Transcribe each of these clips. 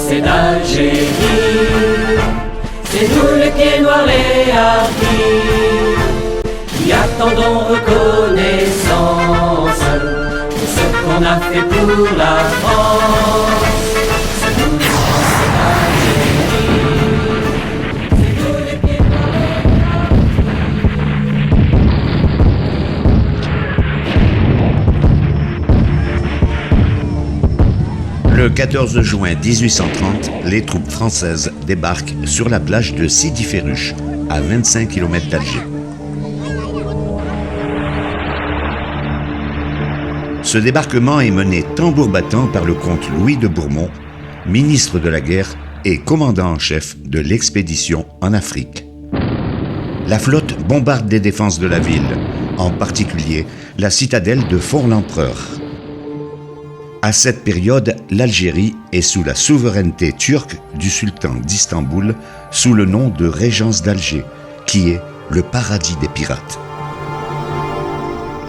C'est d'Algérie, c'est nous les pieds noirs, les hardis, qui attendons reconnaissance pour ce qu'on a fait pour la France. C'est nous les Français d'Algérie, c'est nous les pieds noirs, les hardis. Le 14 juin 1830, les troupes françaises débarquent sur la plage de Sidi Ferruche, à 25 km d'Alger. Ce débarquement est mené tambour battant par le comte Louis de Bourmont, ministre de la guerre et commandant en chef de l'expédition en Afrique. La flotte bombarde les défenses de la ville, en particulier la citadelle de Fort-l'Empereur. À cette période, l'Algérie est sous la souveraineté turque du sultan d'Istanbul, sous le nom de Régence d'Alger, qui est le paradis des pirates.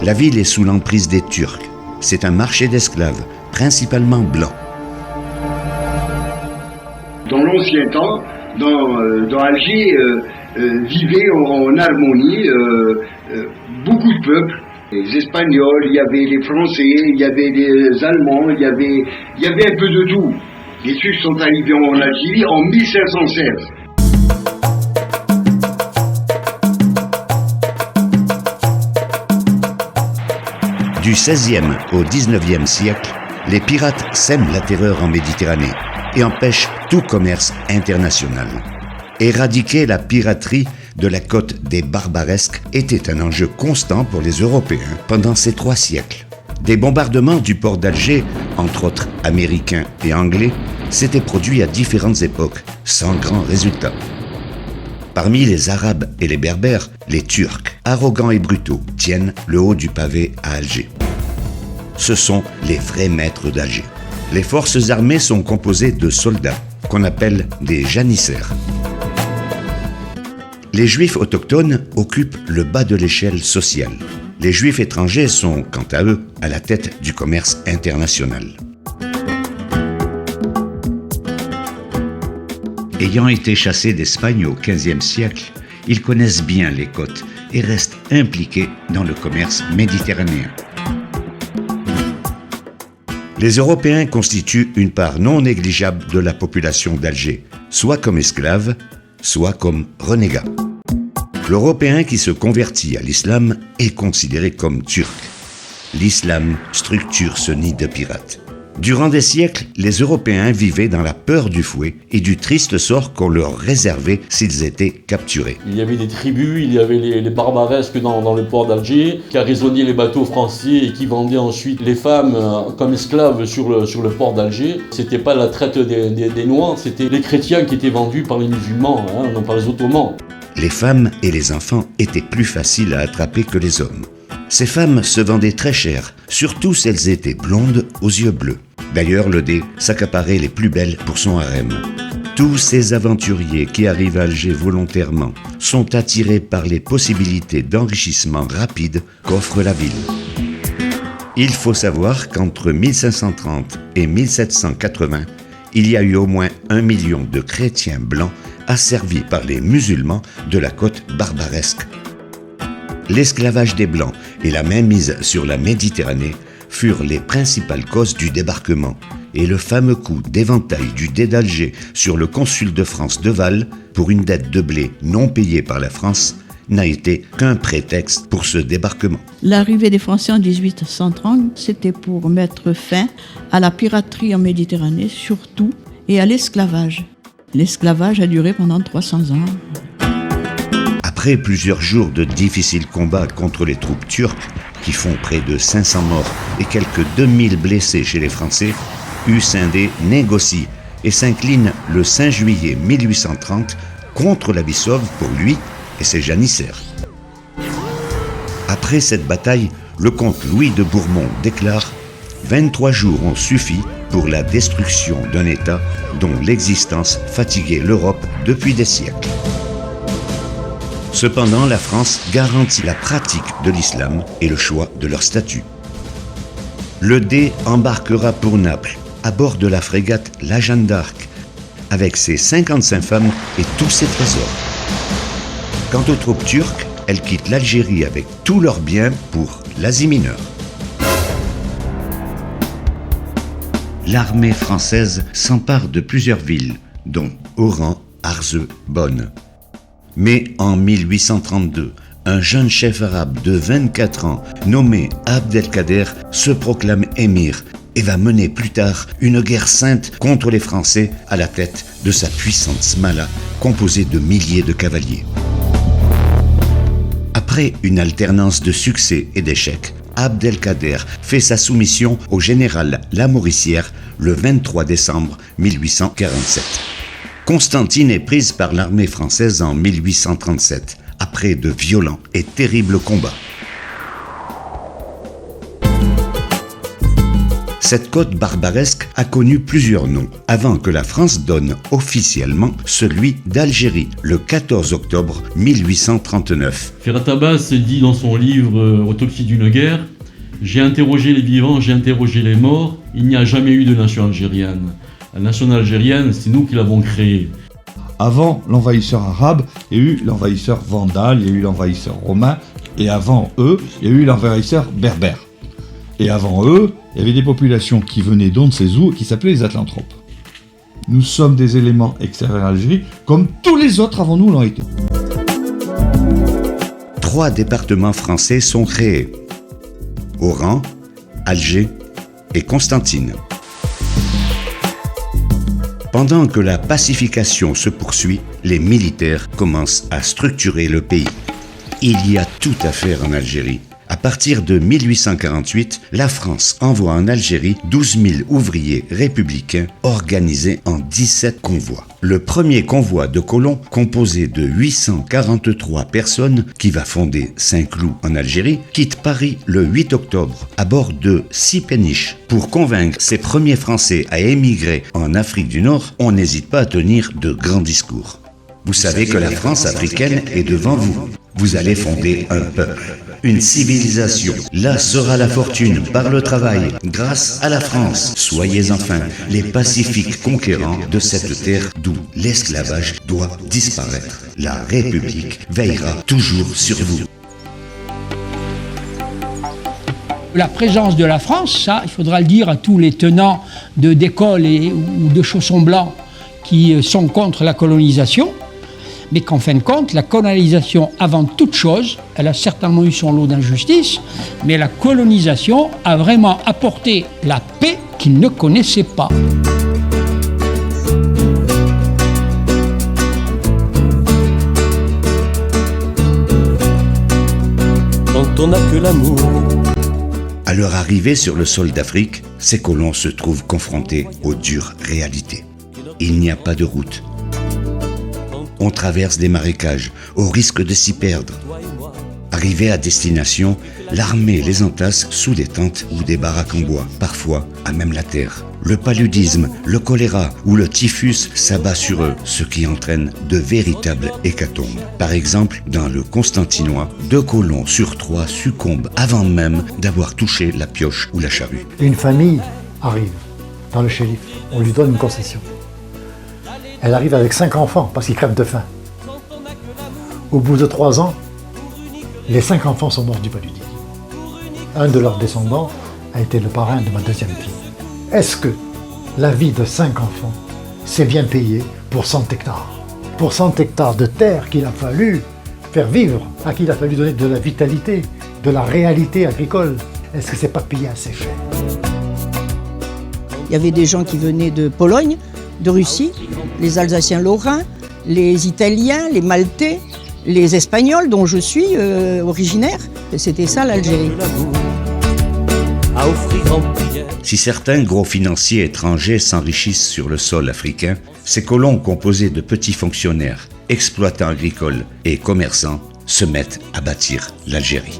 La ville est sous l'emprise des Turcs. C'est un marché d'esclaves, principalement blancs. Dans l'ancien temps, dans Alger, vivaient en harmonie beaucoup de peuples. Les Espagnols, il y avait les Français, il y avait les Allemands, il y avait un peu de tout. Les Turcs sont arrivés en Algérie en 1516. Du XVIe au XIXe siècle, les pirates sèment la terreur en Méditerranée et empêchent tout commerce international. Éradiquer la piraterie de la côte des Barbaresques était un enjeu constant pour les Européens pendant ces 3 siècles. Des bombardements du port d'Alger, entre autres américains et anglais, s'étaient produits à différentes époques, sans grand résultat. Parmi les Arabes et les Berbères, les Turcs, arrogants et brutaux, tiennent le haut du pavé à Alger. Ce sont les vrais maîtres d'Alger. Les forces armées sont composées de soldats, qu'on appelle des janissaires. Les Juifs autochtones occupent le bas de l'échelle sociale. Les Juifs étrangers sont, quant à eux, à la tête du commerce international. Ayant été chassés d'Espagne au XVe siècle, ils connaissent bien les côtes et restent impliqués dans le commerce méditerranéen. Les Européens constituent une part non négligeable de la population d'Alger, soit comme esclaves, soit comme renégats. L'Européen qui se convertit à l'islam est considéré comme turc. L'islam structure ce nid de pirates. Durant des siècles, les Européens vivaient dans la peur du fouet et du triste sort qu'on leur réservait s'ils étaient capturés. Il y avait des tribus, il y avait les barbaresques dans le port d'Alger, qui arraisonnaient les bateaux français et qui vendaient ensuite les femmes comme esclaves sur le port d'Alger. C'était pas la traite des Noirs, c'était les chrétiens qui étaient vendus par les musulmans, non par les Ottomans. Les femmes et les enfants étaient plus faciles à attraper que les hommes. Ces femmes se vendaient très cher, surtout si elles étaient blondes aux yeux bleus. D'ailleurs, le dé s'accaparait les plus belles pour son harem. Tous ces aventuriers qui arrivent à Alger volontairement sont attirés par les possibilités d'enrichissement rapide qu'offre la ville. Il faut savoir qu'entre 1530 et 1780, il y a eu au moins 1 million de chrétiens blancs asservis par les musulmans de la côte barbaresque. L'esclavage des Blancs et la mainmise sur la Méditerranée furent les principales causes du débarquement et le fameux coup d'éventail du dé d'Alger sur le consul de France Deval pour une dette de blé non payée par la France n'a été qu'un prétexte pour ce débarquement. L'arrivée des Français en 1830, c'était pour mettre fin à la piraterie en Méditerranée surtout et à l'esclavage. L'esclavage a duré pendant 300 ans. Après plusieurs jours de difficiles combats contre les troupes turques, qui font près de 500 morts et quelques 2000 blessés chez les Français, Hussindé négocie et s'incline le 5 juillet 1830 contre la Bissau pour lui et ses janissaires. Après cette bataille, le comte Louis de Bourmont déclare « 23 jours ont suffi pour la destruction d'un État dont l'existence fatiguait l'Europe depuis des siècles. » Cependant, la France garantit la pratique de l'islam et le choix de leur statut. Le Dé embarquera pour Naples, à bord de la frégate La Jeanne d'Arc, avec ses 55 femmes et tous ses trésors. Quant aux troupes turques, elles quittent l'Algérie avec tous leurs biens pour l'Asie mineure. L'armée française s'empare de plusieurs villes, dont Oran, Arzeu, Bonn. Mais en 1832, un jeune chef arabe de 24 ans, nommé Abdelkader, se proclame émir et va mener plus tard une guerre sainte contre les Français à la tête de sa puissante smala composée de milliers de cavaliers. Après une alternance de succès et d'échecs, Abdelkader fait sa soumission au général Lamoricière le 23 décembre 1847. Constantine est prise par l'armée française en 1837, après de violents et terribles combats. Cette côte barbaresque a connu plusieurs noms, avant que la France donne officiellement celui d'Algérie, le 14 octobre 1839. Ferhat Abbas dit dans son livre « Autopsie d'une guerre »: « J'ai interrogé les vivants, j'ai interrogé les morts, il n'y a jamais eu de nation algérienne. La nation algérienne, c'est nous qui l'avons créée. » Avant l'envahisseur arabe, il y a eu l'envahisseur vandale, il y a eu l'envahisseur romain, et avant eux, il y a eu l'envahisseur berbère. Et avant eux, il y avait des populations qui venaient d'on ne sait où, qui s'appelaient les Atlanthropes. Nous sommes des éléments extérieurs à l'Algérie, comme tous les autres avant nous l'ont été. 3 départements français sont créés: Oran, Alger et Constantine. Pendant que la pacification se poursuit, les militaires commencent à structurer le pays. Il y a tout à faire en Algérie. À partir de 1848, la France envoie en Algérie 12 000 ouvriers républicains organisés en 17 convois. Le premier convoi de colons, composé de 843 personnes, qui va fonder Saint-Cloud en Algérie, quitte Paris le 8 octobre à bord de 6 péniches. Pour convaincre ces premiers Français à émigrer en Afrique du Nord, on n'hésite pas à tenir de grands discours. Vous savez que la France africaine est devant vous. Vous allez fonder un peuple, une civilisation. Là sera la fortune par le travail, grâce à la France. Soyez enfin les pacifiques conquérants de cette terre d'où l'esclavage doit disparaître. La République veillera toujours sur vous. La présence de la France, ça, il faudra le dire à tous les tenants d'écoles ou de chaussons blancs qui sont contre la colonisation, mais qu'en fin de compte, la colonisation, avant toute chose, elle a certainement eu son lot d'injustice, mais la colonisation a vraiment apporté la paix qu'ils ne connaissaient pas. Quand on n'a que l'amour. À leur arrivée sur le sol d'Afrique, ces colons se trouvent confrontés aux dures réalités. Il n'y a pas de route. On traverse des marécages, au risque de s'y perdre. Arrivés à destination, l'armée les entasse sous des tentes ou des baraques en bois, parfois à même la terre. Le paludisme, le choléra ou le typhus s'abat sur eux, ce qui entraîne de véritables hécatombes. Par exemple, dans le Constantinois, 2 colons sur 3 succombent avant même d'avoir touché la pioche ou la charrue. Une famille arrive dans le shérif, on lui donne une concession. Elle arrive avec 5 enfants parce qu'ils crèvent de faim. Au bout de 3 ans, les 5 enfants sont morts du paludisme. Un de leurs descendants a été le parrain de ma 2e fille. Est-ce que La vie de 5 enfants, c'est bien payé pour 100 hectares. Pour 100 hectares de terre qu'il a fallu faire vivre, à qui il a fallu donner de la vitalité, de la réalité agricole. Est-ce que c'est pas payé assez cher? Il y avait des gens qui venaient de Pologne, de Russie, les Alsaciens lorrains, les Italiens, les Maltais, les Espagnols dont je suis originaire. C'était ça l'Algérie. Si certains gros financiers étrangers s'enrichissent sur le sol africain, ces colons composés de petits fonctionnaires, exploitants agricoles et commerçants se mettent à bâtir l'Algérie.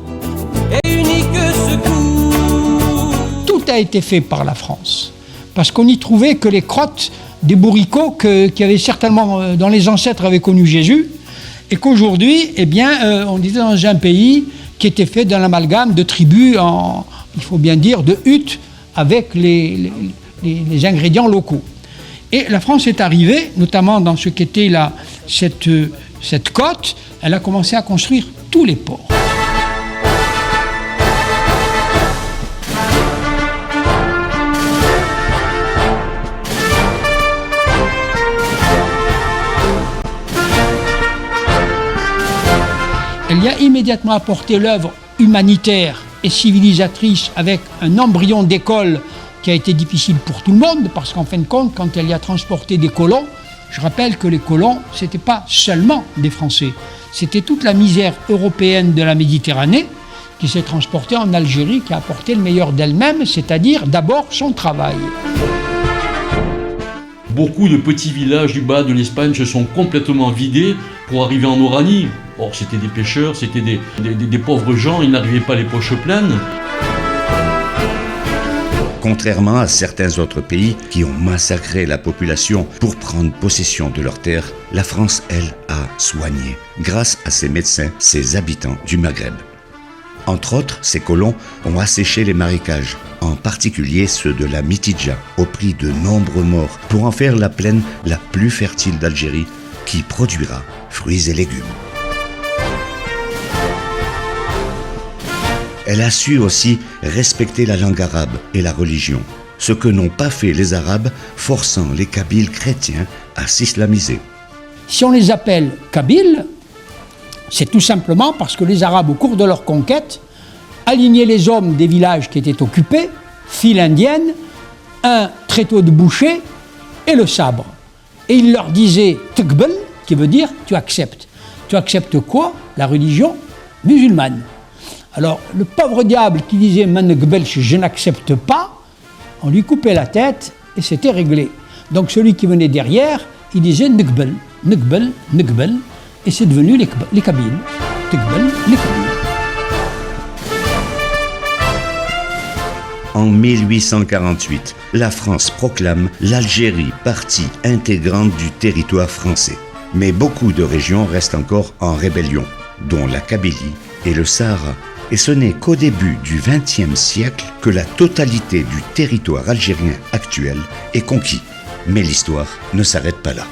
Tout a été fait par la France, parce qu'on n'y trouvait que les crottes des bourricots qui avaient certainement, dont les ancêtres avaient connu Jésus, et qu'aujourd'hui, eh bien, on était dans un pays qui était fait d'un amalgame de tribus, il faut bien dire, de huttes, avec les ingrédients locaux. Et la France est arrivée, notamment dans ce qu'était cette côte, elle a commencé à construire tous les ports. Elle y a immédiatement apporté l'œuvre humanitaire et civilisatrice avec un embryon d'école qui a été difficile pour tout le monde, parce qu'en fin de compte, quand elle y a transporté des colons, je rappelle que les colons, ce n'était pas seulement des Français, c'était toute la misère européenne de la Méditerranée qui s'est transportée en Algérie, qui a apporté le meilleur d'elle-même, c'est-à-dire d'abord son travail. Beaucoup de petits villages du bas de l'Espagne se sont complètement vidés pour arriver en Oranie. Or, c'était des pêcheurs, c'était des pauvres gens, ils n'arrivaient pas les poches pleines. Contrairement à certains autres pays qui ont massacré la population pour prendre possession de leurs terres, la France, elle, a soigné, grâce à ses médecins, ses habitants du Maghreb. Entre autres, ces colons ont asséché les marécages, en particulier ceux de la Mitidja, au prix de nombreux morts, pour en faire la plaine la plus fertile d'Algérie, qui produira fruits et légumes. Elle a su aussi respecter la langue arabe et la religion, ce que n'ont pas fait les Arabes, forçant les Kabyles chrétiens à s'islamiser. Si on les appelle Kabyles, c'est tout simplement parce que les Arabes, au cours de leur conquête, alignaient les hommes des villages qui étaient occupés, file indienne, un tréteau de boucher et le sabre. Et ils leur disaient « Tqbel », qui veut dire « tu acceptes ». Tu acceptes quoi? La religion musulmane. Alors, le pauvre diable qui disait « Man-Qbel », je n'accepte pas, on lui coupait la tête et c'était réglé. Donc celui qui venait derrière, il disait « Nqbel, Nqbel, Nqbel », et c'est devenu les Kabyles. Tqbel, les Kabyles. En 1848, la France proclame l'Algérie partie intégrante du territoire français. Mais beaucoup de régions restent encore en rébellion, dont la Kabylie et le Sahara. Et ce n'est qu'au début du XXe siècle que la totalité du territoire algérien actuel est conquis. Mais l'histoire ne s'arrête pas là.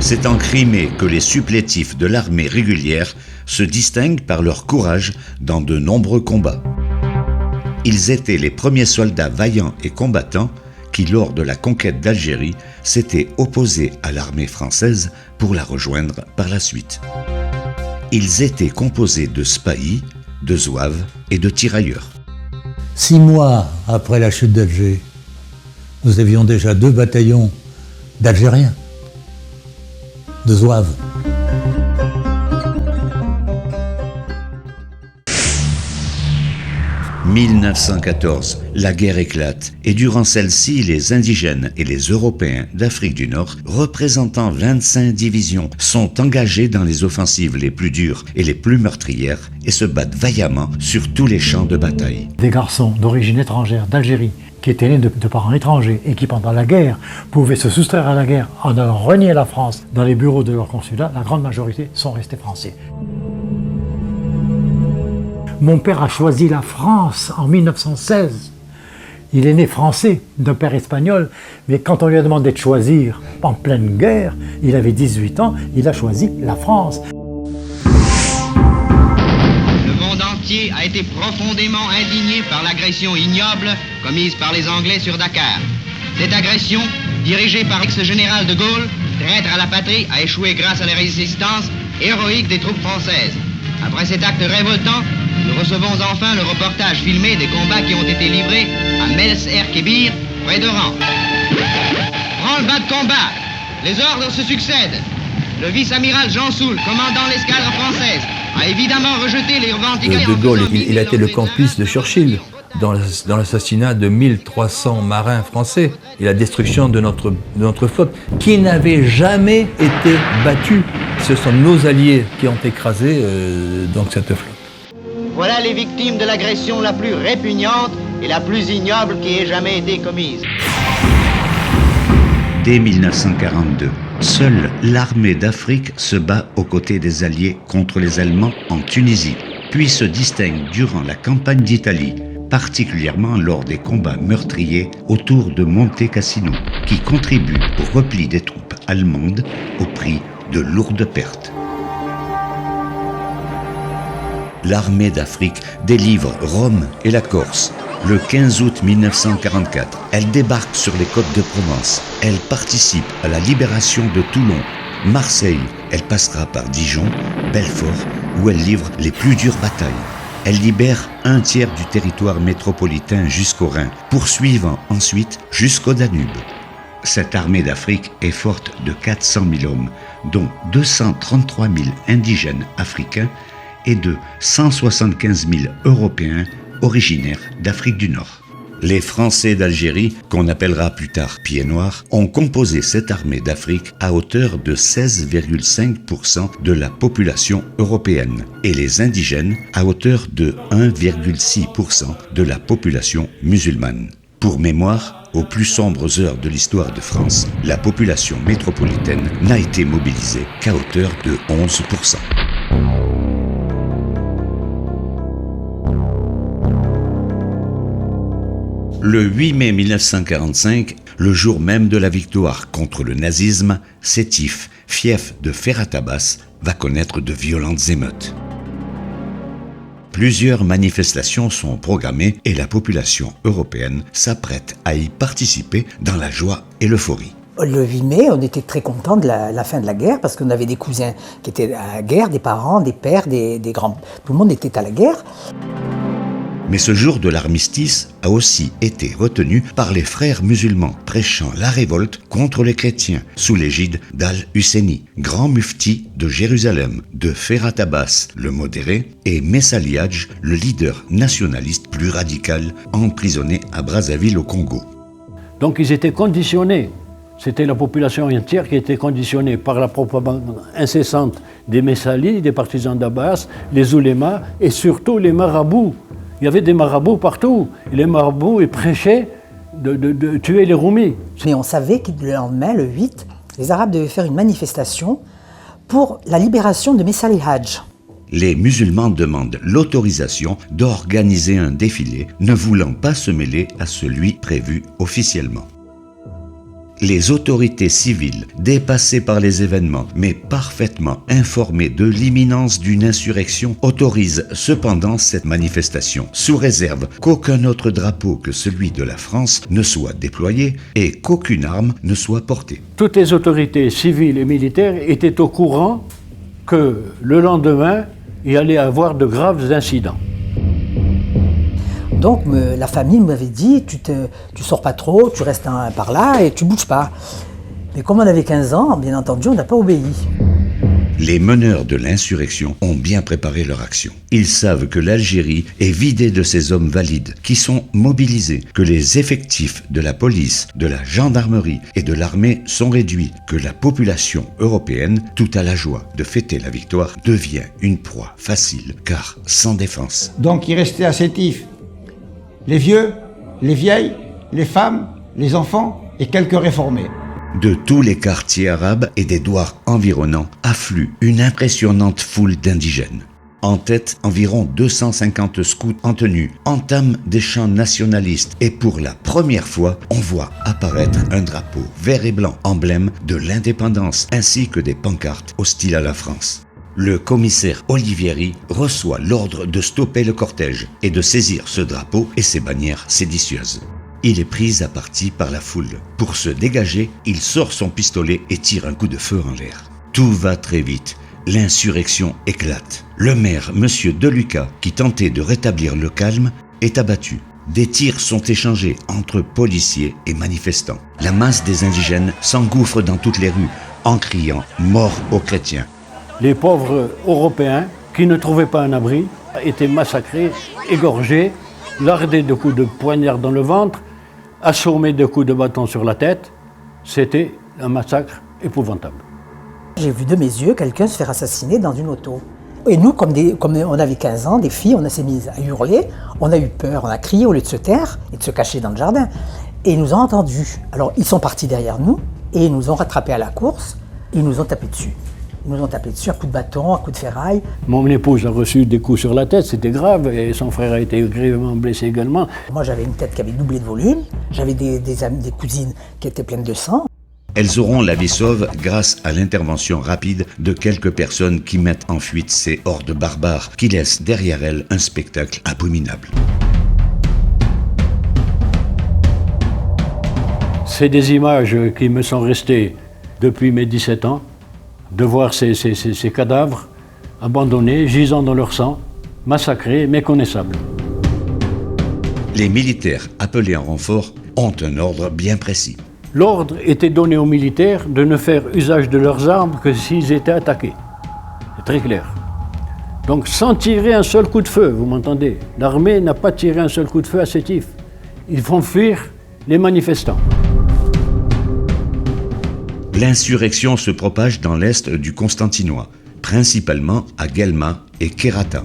C'est en Crimée que les supplétifs de l'armée régulière se distinguent par leur courage dans de nombreux combats. Ils étaient les premiers soldats vaillants et combattants qui, lors de la conquête d'Algérie, s'étaient opposés à l'armée française pour la rejoindre par la suite. Ils étaient composés de spahis, de zouaves et de tirailleurs. 6 mois après la chute d'Alger, nous avions déjà 2 bataillons d'Algériens, de zouaves. « 1914, la guerre éclate et durant celle-ci, les indigènes et les Européens d'Afrique du Nord, représentant 25 divisions, sont engagés dans les offensives les plus dures et les plus meurtrières et se battent vaillamment sur tous les champs de bataille. Des garçons d'origine étrangère, d'Algérie, qui étaient nés de parents étrangers et qui, pendant la guerre, pouvaient se soustraire à la guerre en allant renier la France dans les bureaux de leur consulat, la grande majorité sont restés français. Mon père a choisi la France en 1916. Il est né français, d'un père espagnol, mais quand on lui a demandé de choisir en pleine guerre, il avait 18 ans, il a choisi la France. Le monde entier a été profondément indigné par l'agression ignoble commise par les Anglais sur Dakar. Cette agression, dirigée par l'ex-général de Gaulle, traître à la patrie, a échoué grâce à la résistance héroïque des troupes françaises. Après cet acte révoltant, nous recevons enfin le reportage filmé des combats qui ont été livrés à Mels-Er-Kébir, près d'Oran. Branle-bas de combat, les ordres se succèdent. Le vice-amiral Jean Soult, commandant l'escadre française, a évidemment rejeté les revendications. De Gaulle, il a été le complice de Churchill dans l'assassinat de 1300 marins français et la destruction de notre flotte, qui n'avait jamais été battue. Ce sont nos alliés qui ont écrasé donc cette flotte. Voilà les victimes de l'agression la plus répugnante et la plus ignoble qui ait jamais été commise. Dès 1942, seule l'armée d'Afrique se bat aux côtés des Alliés contre les Allemands en Tunisie, puis se distingue durant la campagne d'Italie, particulièrement lors des combats meurtriers autour de Monte Cassino, qui contribuent au repli des troupes allemandes au prix de lourdes pertes. L'armée d'Afrique délivre Rome et la Corse. Le 15 août 1944, elle débarque sur les côtes de Provence. Elle participe à la libération de Toulon. Marseille, elle passera par Dijon, Belfort, où elle livre les plus dures batailles. Elle libère un tiers du territoire métropolitain jusqu'au Rhin, poursuivant ensuite jusqu'au Danube. Cette armée d'Afrique est forte de 400 000 hommes, dont 233 000 indigènes africains et de 175 000 Européens originaires d'Afrique du Nord. Les Français d'Algérie, qu'on appellera plus tard Pieds Noirs, ont composé cette armée d'Afrique à hauteur de 16,5% de la population européenne et les indigènes à hauteur de 1,6% de la population musulmane. Pour mémoire, aux plus sombres heures de l'histoire de France, la population métropolitaine n'a été mobilisée qu'à hauteur de 11%. Le 8 mai 1945, le jour même de la victoire contre le nazisme, Sétif, fief de Ferhat Abbas, va connaître de violentes émeutes. Plusieurs manifestations sont programmées et la population européenne s'apprête à y participer dans la joie et l'euphorie. Le 8 mai, on était très contents de la fin de la guerre parce qu'on avait des cousins qui étaient à la guerre, des parents, des pères, des grands... Tout le monde était à la guerre. Mais ce jour de l'armistice a aussi été retenu par les frères musulmans prêchant la révolte contre les chrétiens sous l'égide d'Al-Husseini, grand mufti de Jérusalem, de Ferhat Abbas, le modéré, et Messali Hadj, le leader nationaliste plus radical, emprisonné à Brazzaville au Congo. Donc ils étaient conditionnés. C'était la population entière qui était conditionnée par la propagande incessante des Messali, des partisans d'Abbas, les oulémas et surtout les marabouts. Il y avait des marabouts partout. Et les marabouts, ils prêchaient de tuer les Roumis. Mais on savait que le lendemain, le 8, les Arabes devaient faire une manifestation pour la libération de Messali Hadj. Les musulmans demandent l'autorisation d'organiser un défilé, ne voulant pas se mêler à celui prévu officiellement. Les autorités civiles, dépassées par les événements, mais parfaitement informées de l'imminence d'une insurrection, autorisent cependant cette manifestation, sous réserve qu'aucun autre drapeau que celui de la France ne soit déployé et qu'aucune arme ne soit portée. Toutes les autorités civiles et militaires étaient au courant que le lendemain, il allait y avoir de graves incidents. Donc la famille m'avait dit, tu sors pas trop, tu restes par là et tu bouges pas. Mais comme on avait 15 ans, bien entendu, on n'a pas obéi. Les meneurs de l'insurrection ont bien préparé leur action. Ils savent que l'Algérie est vidée de ses hommes valides, qui sont mobilisés, que les effectifs de la police, de la gendarmerie et de l'armée sont réduits, que la population européenne, tout à la joie de fêter la victoire, devient une proie facile, car sans défense. Donc il restait à Sétif les vieux, les vieilles, les femmes, les enfants et quelques réformés. De tous les quartiers arabes et des douars environnants afflue une impressionnante foule d'indigènes. En tête, environ 250 scouts en tenue entament des chants nationalistes et pour la première fois, on voit apparaître un drapeau vert et blanc, emblème de l'indépendance, ainsi que des pancartes hostiles à la France. Le commissaire Olivieri reçoit l'ordre de stopper le cortège et de saisir ce drapeau et ses bannières séditieuses. Il est pris à partie par la foule. Pour se dégager, il sort son pistolet et tire un coup de feu en l'air. Tout va très vite. L'insurrection éclate. Le maire, M. Deluca, qui tentait de rétablir le calme, est abattu. Des tirs sont échangés entre policiers et manifestants. La masse des indigènes s'engouffre dans toutes les rues en criant « Mort aux chrétiens ». Les pauvres Européens qui ne trouvaient pas un abri étaient massacrés, égorgés, lardés de coups de poignard dans le ventre, assommés de coups de bâton sur la tête. C'était un massacre épouvantable. J'ai vu de mes yeux quelqu'un se faire assassiner dans une auto. Et nous, comme on avait 15 ans, des filles, on s'est mis à hurler, on a eu peur, on a crié au lieu de se taire et de se cacher dans le jardin. Et ils nous ont entendus. Alors ils sont partis derrière nous et ils nous ont rattrapés à la course, ils nous ont tapé dessus. Ils nous ont tapé dessus à coups de bâton, à coups de ferraille. Mon épouse a reçu des coups sur la tête, c'était grave, et son frère a été grièvement blessé également. Moi j'avais une tête qui avait doublé de volume, j'avais des cousines qui étaient pleines de sang. Elles auront la vie sauve grâce à l'intervention rapide de quelques personnes qui mettent en fuite ces hordes barbares qui laissent derrière elles un spectacle abominable. C'est des images qui me sont restées depuis mes 17 ans, de voir ces cadavres abandonnés, gisant dans leur sang, massacrés, méconnaissables. Les militaires appelés en renfort ont un ordre bien précis. L'ordre était donné aux militaires de ne faire usage de leurs armes que s'ils étaient attaqués. C'est très clair. Donc sans tirer un seul coup de feu, vous m'entendez? L'armée n'a pas tiré un seul coup de feu à Sétif. Ils font fuir les manifestants. L'insurrection se propage dans l'est du Constantinois, principalement à Guelma et Kerata.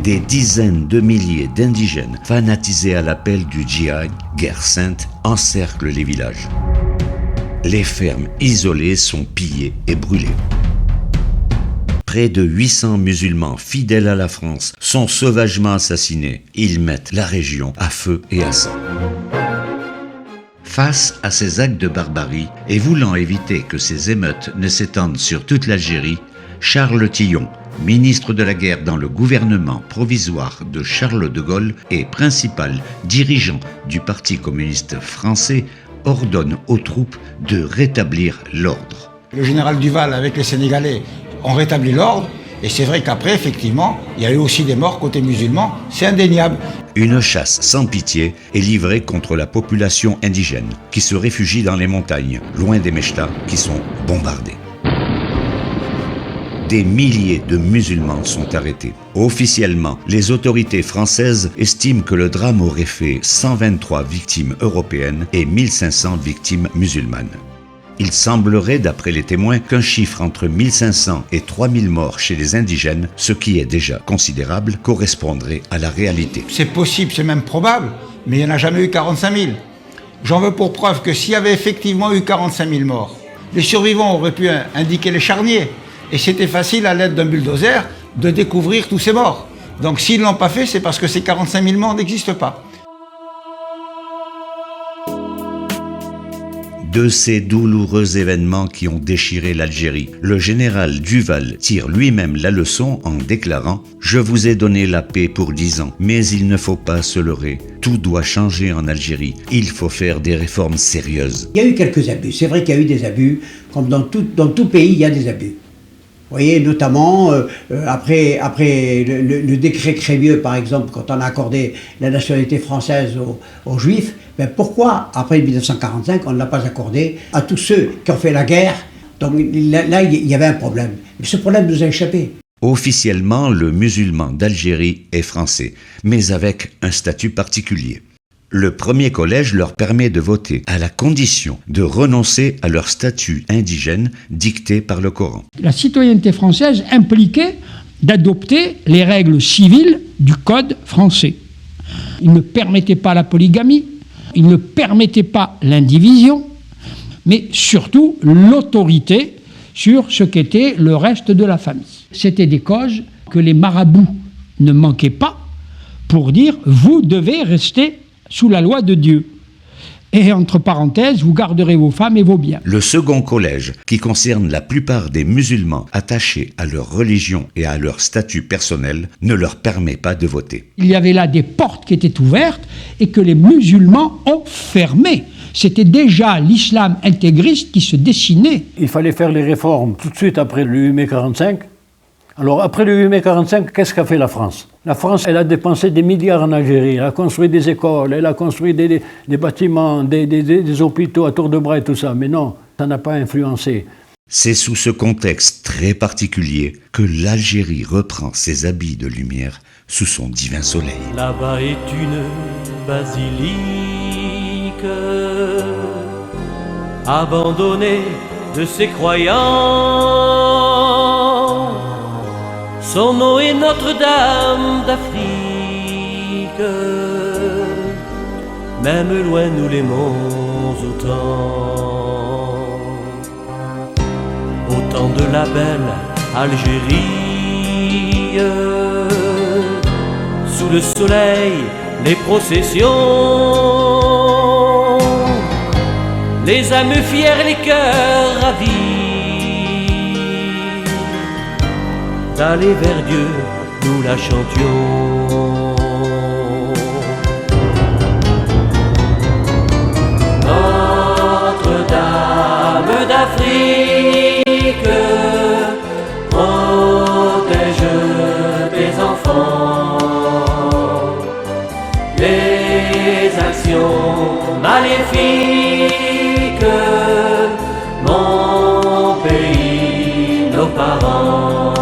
Des dizaines de milliers d'indigènes fanatisés à l'appel du djihad, guerre sainte, encerclent les villages. Les fermes isolées sont pillées et brûlées. Près de 800 musulmans fidèles à la France sont sauvagement assassinés. Ils mettent la région à feu et à sang. Face à ces actes de barbarie et voulant éviter que ces émeutes ne s'étendent sur toute l'Algérie, Charles Tillon, ministre de la guerre dans le gouvernement provisoire de Charles de Gaulle et principal dirigeant du Parti communiste français, ordonne aux troupes de rétablir l'ordre. Le général Duval avec les Sénégalais ont rétabli l'ordre, et c'est vrai qu'après, effectivement, il y a eu aussi des morts côté musulman, c'est indéniable. Une chasse sans pitié est livrée contre la population indigène qui se réfugie dans les montagnes, loin des mechtas qui sont bombardés. Des milliers de musulmans sont arrêtés. Officiellement, les autorités françaises estiment que le drame aurait fait 123 victimes européennes et 1500 victimes musulmanes. Il semblerait, d'après les témoins, qu'un chiffre entre 1500 et 3000 morts chez les indigènes, ce qui est déjà considérable, correspondrait à la réalité. C'est possible, c'est même probable, mais il n'y en a jamais eu 45 000. J'en veux pour preuve que s'il y avait effectivement eu 45 000 morts, les survivants auraient pu indiquer les charniers. Et c'était facile, à l'aide d'un bulldozer, de découvrir tous ces morts. Donc s'ils ne l'ont pas fait, c'est parce que ces 45 000 morts n'existent pas. De ces douloureux événements qui ont déchiré l'Algérie, le général Duval tire lui-même la leçon en déclarant « Je vous ai donné la paix pour 10 ans, mais il ne faut pas se leurrer. Tout doit changer en Algérie. Il faut faire des réformes sérieuses. » Il y a eu quelques abus. C'est vrai qu'il y a eu des abus. Comme dans tout pays, il y a des abus. Vous voyez, notamment, après le décret Crémieux, par exemple, quand on a accordé la nationalité française aux Juifs, ben pourquoi, après 1945, on ne l'a pas accordé à tous ceux qui ont fait la guerre? Donc là, il y avait un problème. Mais ce problème nous a échappé. Officiellement, le musulman d'Algérie est français, mais avec un statut particulier. Le premier collège leur permet de voter à la condition de renoncer à leur statut indigène dicté par le Coran. La citoyenneté française impliquait d'adopter les règles civiles du Code français. Il ne permettait pas la polygamie, il ne permettait pas l'indivision, mais surtout l'autorité sur ce qu'était le reste de la famille. C'était des causes que les marabouts ne manquaient pas pour dire « vous devez rester sous la loi de Dieu ». Et entre parenthèses, vous garderez vos femmes et vos biens. Le second collège, qui concerne la plupart des musulmans attachés à leur religion et à leur statut personnel, ne leur permet pas de voter. Il y avait là des portes qui étaient ouvertes et que les musulmans ont fermées. C'était déjà l'islam intégriste qui se dessinait. Il fallait faire les réformes tout de suite après le 8 mai 45. Alors après le 8 mai 45, qu'est-ce qu'a fait la France? La France, elle a dépensé des milliards en Algérie, elle a construit des écoles, elle a construit des bâtiments, des hôpitaux à tour de bras et tout ça. Mais non, ça n'a pas influencé. C'est sous ce contexte très particulier que l'Algérie reprend ses habits de lumière sous son divin soleil. Là-bas est une basilique abandonnée de ses croyants. Son nom est Notre-Dame d'Afrique. Même loin nous l'aimons autant. Autant de la belle Algérie. Sous le soleil, les processions, les âmes fières, les cœurs ravis, d'aller vers Dieu, nous la chantions. Notre-Dame d'Afrique, protège tes enfants. Les actions maléfiques, mon pays, nos parents.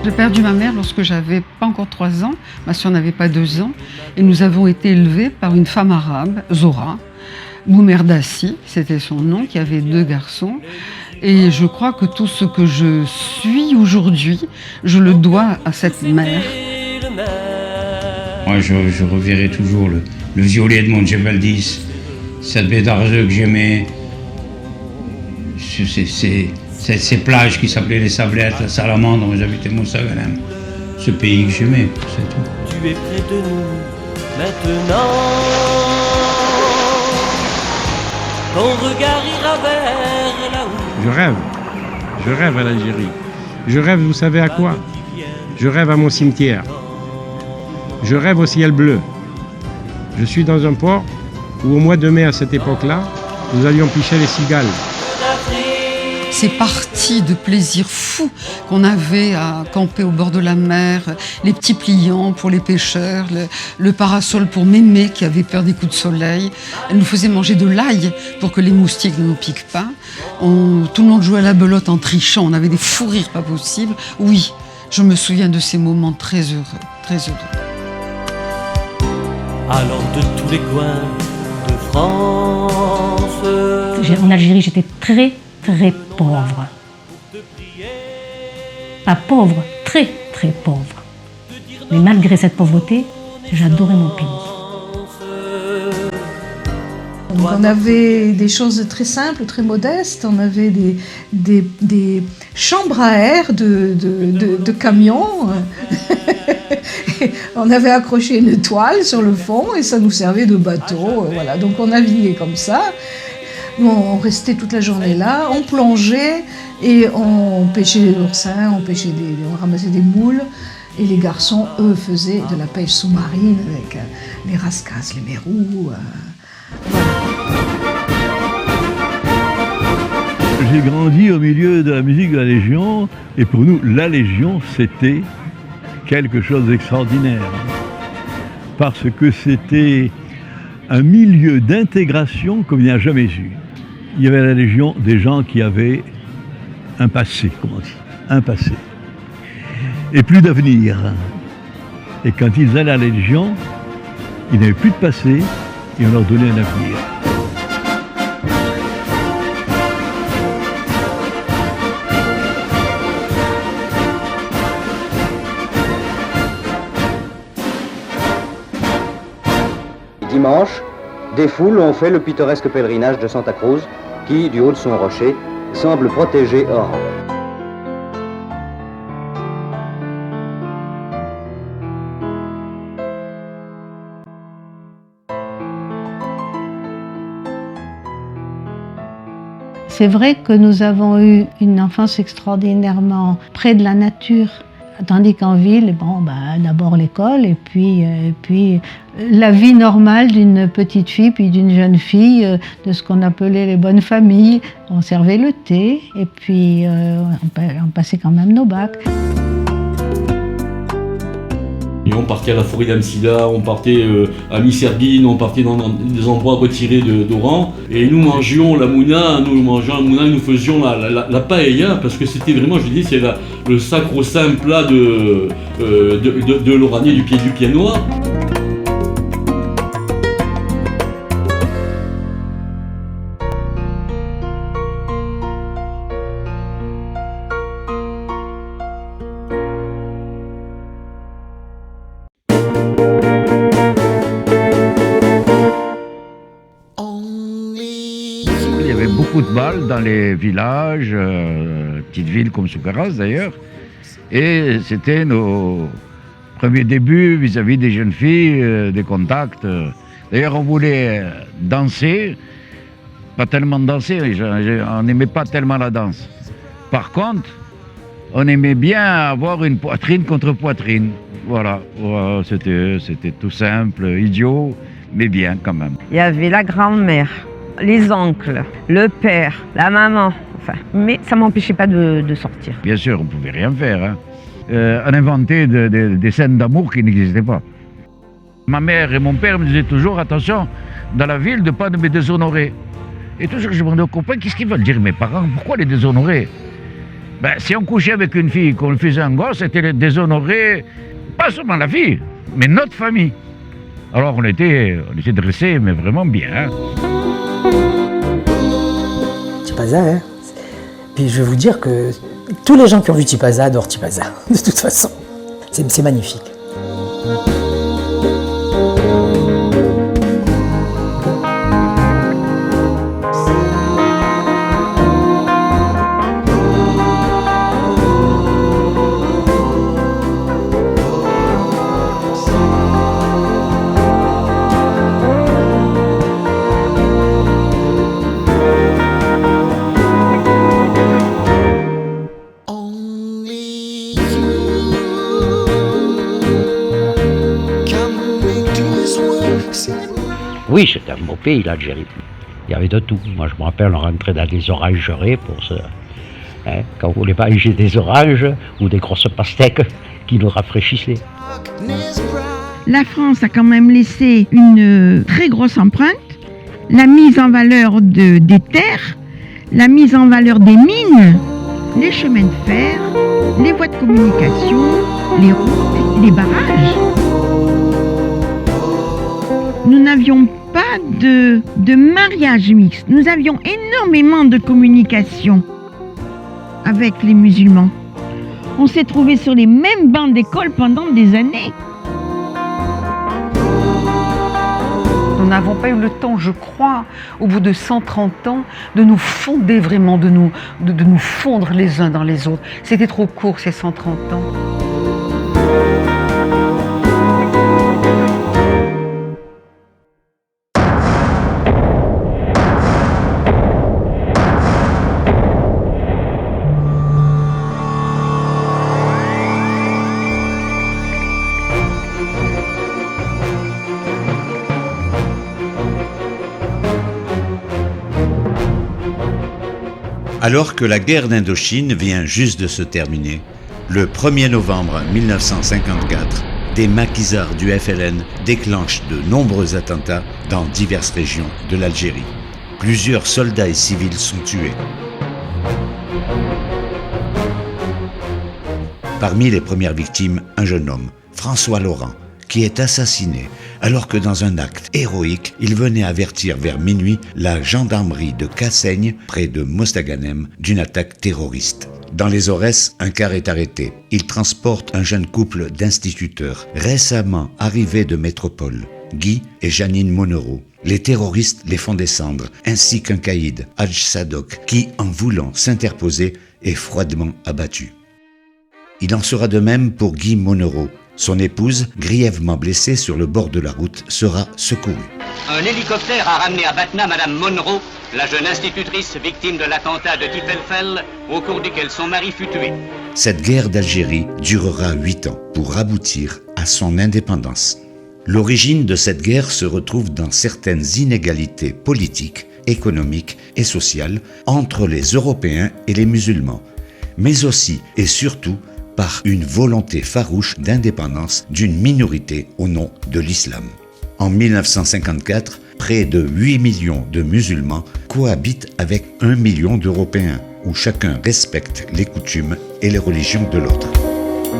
J'ai perdu ma mère lorsque j'avais pas encore 3 ans, ma soeur n'avait pas 2 ans, et nous avons été élevés par une femme arabe, Zora, Moumerdassi, c'était son nom, qui avait 2 garçons. Et je crois que tout ce que je suis aujourd'hui, je le dois à cette mère. Moi, je reverrai toujours le violet de Montgevaldis, cette baie d'Arzeux que j'aimais, ces plages qui s'appelaient les Sablettes, la Salamandre, où j'habitais Moussaganem, ce pays que j'aimais, c'est tout. Tu es près de nous maintenant, ton regard ira vers là-haut. Je rêve à l'Algérie. Je rêve, vous savez à quoi? Je rêve à mon cimetière. Je rêve au ciel bleu. Je suis dans un port où au mois de mai à cette époque-là, nous allions pêcher les cigales. Ces parties de plaisir fou qu'on avait à camper au bord de la mer, les petits pliants pour les pêcheurs, le parasol pour mémé qui avait peur des coups de soleil. Elle nous faisait manger de l'ail pour que les moustiques ne nous piquent pas. Tout le monde jouait à la belote en trichant, on avait des fous rires pas possibles. Oui, je me souviens de ces moments très heureux, très heureux. Allant de tous les coins de France. En Algérie, j'étais très pauvre. Pas pauvre, très pauvre. Mais malgré cette pauvreté, j'adorais mon pays. Donc on avait des choses très simples, très modestes. On avait des chambres à air de camions. On avait accroché une toile sur le fond et ça nous servait de bateau. Voilà. Donc on naviguait comme ça. Nous, on restait toute la journée là, on plongeait et on pêchait les oursins, on ramassait des moules. Et les garçons, eux, faisaient de la pêche sous-marine avec les rascasses, les mérous. J'ai grandi au milieu de la musique de la Légion et pour nous, la Légion, c'était quelque chose d'extraordinaire. Parce que c'était un milieu d'intégration comme il n'y a jamais eu. Il y avait à la Légion des gens qui avaient un passé, comme on dit, un passé, et plus d'avenir. Et quand ils allaient à la Légion, ils n'avaient plus de passé et on leur donnait un avenir. Dimanche, des foules ont fait le pittoresque pèlerinage de Santa Cruz, qui, du haut de son rocher, semble protéger Oran. C'est vrai que nous avons eu une enfance extraordinairement près de la nature. Tandis qu'en ville, d'abord l'école et puis la vie normale d'une petite fille puis d'une jeune fille, de ce qu'on appelait les bonnes familles. On servait le thé et puis on passait quand même nos bacs. Et on partait à la forêt d'Amsila, on partait à Misserguine, on partait dans des endroits retirés d'Oran. Et nous mangions la mouna, nous faisions la paella, parce que c'était vraiment, je dis, c'est le sacro-saint plat de l'Oranais, du pied noir. Beaucoup de balles dans les villages, petites villes comme Soukaras d'ailleurs, et c'était nos premiers débuts vis-à-vis des jeunes filles, des contacts. D'ailleurs, on voulait danser, pas tellement danser, on n'aimait pas tellement la danse. Par contre, on aimait bien avoir une poitrine contre poitrine. Voilà, c'était tout simple, idiot, mais bien quand même. Il y avait la grand-mère, les oncles, le père, la maman, mais ça ne m'empêchait pas de sortir. Bien sûr, on ne pouvait rien faire. Hein. On inventait des scènes d'amour qui n'existaient pas. Ma mère et mon père me disaient toujours, attention, dans la ville, de ne pas me déshonorer. Et toujours, je demandais aux copains, qu'est-ce qu'ils veulent dire mes parents? Pourquoi les déshonorer? Si on couchait avec une fille, qu'on faisait un gosse, c'était les déshonorer, pas seulement la fille, mais notre famille. Alors on était dressés, mais vraiment bien. Hein. Tipaza, hein. Puis je vais vous dire que tous les gens qui ont vu Tipaza adorent Tipaza, de toute façon. C'est magnifique. Oui, c'était un beau pays, l'Algérie. Il y avait de tout. Moi, je me rappelle, on rentrait dans des orangeries quand on voulait manger des oranges ou des grosses pastèques qui nous rafraîchissaient. La France a quand même laissé une très grosse empreinte. La mise en valeur des terres, la mise en valeur des mines, les chemins de fer, les voies de communication, les routes, les barrages. Nous n'avions pas de mariage mixte. Nous avions énormément de communication avec les musulmans. On s'est trouvés sur les mêmes bancs d'école pendant des années. Nous n'avons pas eu le temps, je crois, au bout de 130 ans, de nous fonder vraiment, de nous fondre les uns dans les autres. C'était trop court, ces 130 ans. Alors que la guerre d'Indochine vient juste de se terminer, le 1er novembre 1954, des maquisards du FLN déclenchent de nombreux attentats dans diverses régions de l'Algérie. Plusieurs soldats et civils sont tués. Parmi les premières victimes, un jeune homme, François Laurent, qui est assassiné alors que dans un acte héroïque, il venait avertir vers minuit la gendarmerie de Cassaigne, près de Mostaganem, d'une attaque terroriste. Dans les Aurès, un car est arrêté. Il transporte un jeune couple d'instituteurs récemment arrivés de métropole, Guy et Janine Monnereau. Les terroristes les font descendre, ainsi qu'un caïd, Hadj Sadok, qui, en voulant s'interposer, est froidement abattu. Il en sera de même pour Guy Monnereau, Son épouse, grièvement blessée sur le bord de la route, sera secourue. Un hélicoptère a ramené à Batna Madame Monroe, la jeune institutrice victime de l'attentat de Tiefenfeld, au cours duquel son mari fut tué. Cette guerre d'Algérie durera 8 ans pour aboutir à son indépendance. L'origine de cette guerre se retrouve dans certaines inégalités politiques, économiques et sociales entre les Européens et les musulmans, mais aussi et surtout par une volonté farouche d'indépendance d'une minorité au nom de l'islam. En 1954, près de 8 millions de musulmans cohabitent avec 1 million d'Européens, où chacun respecte les coutumes et les religions de l'autre.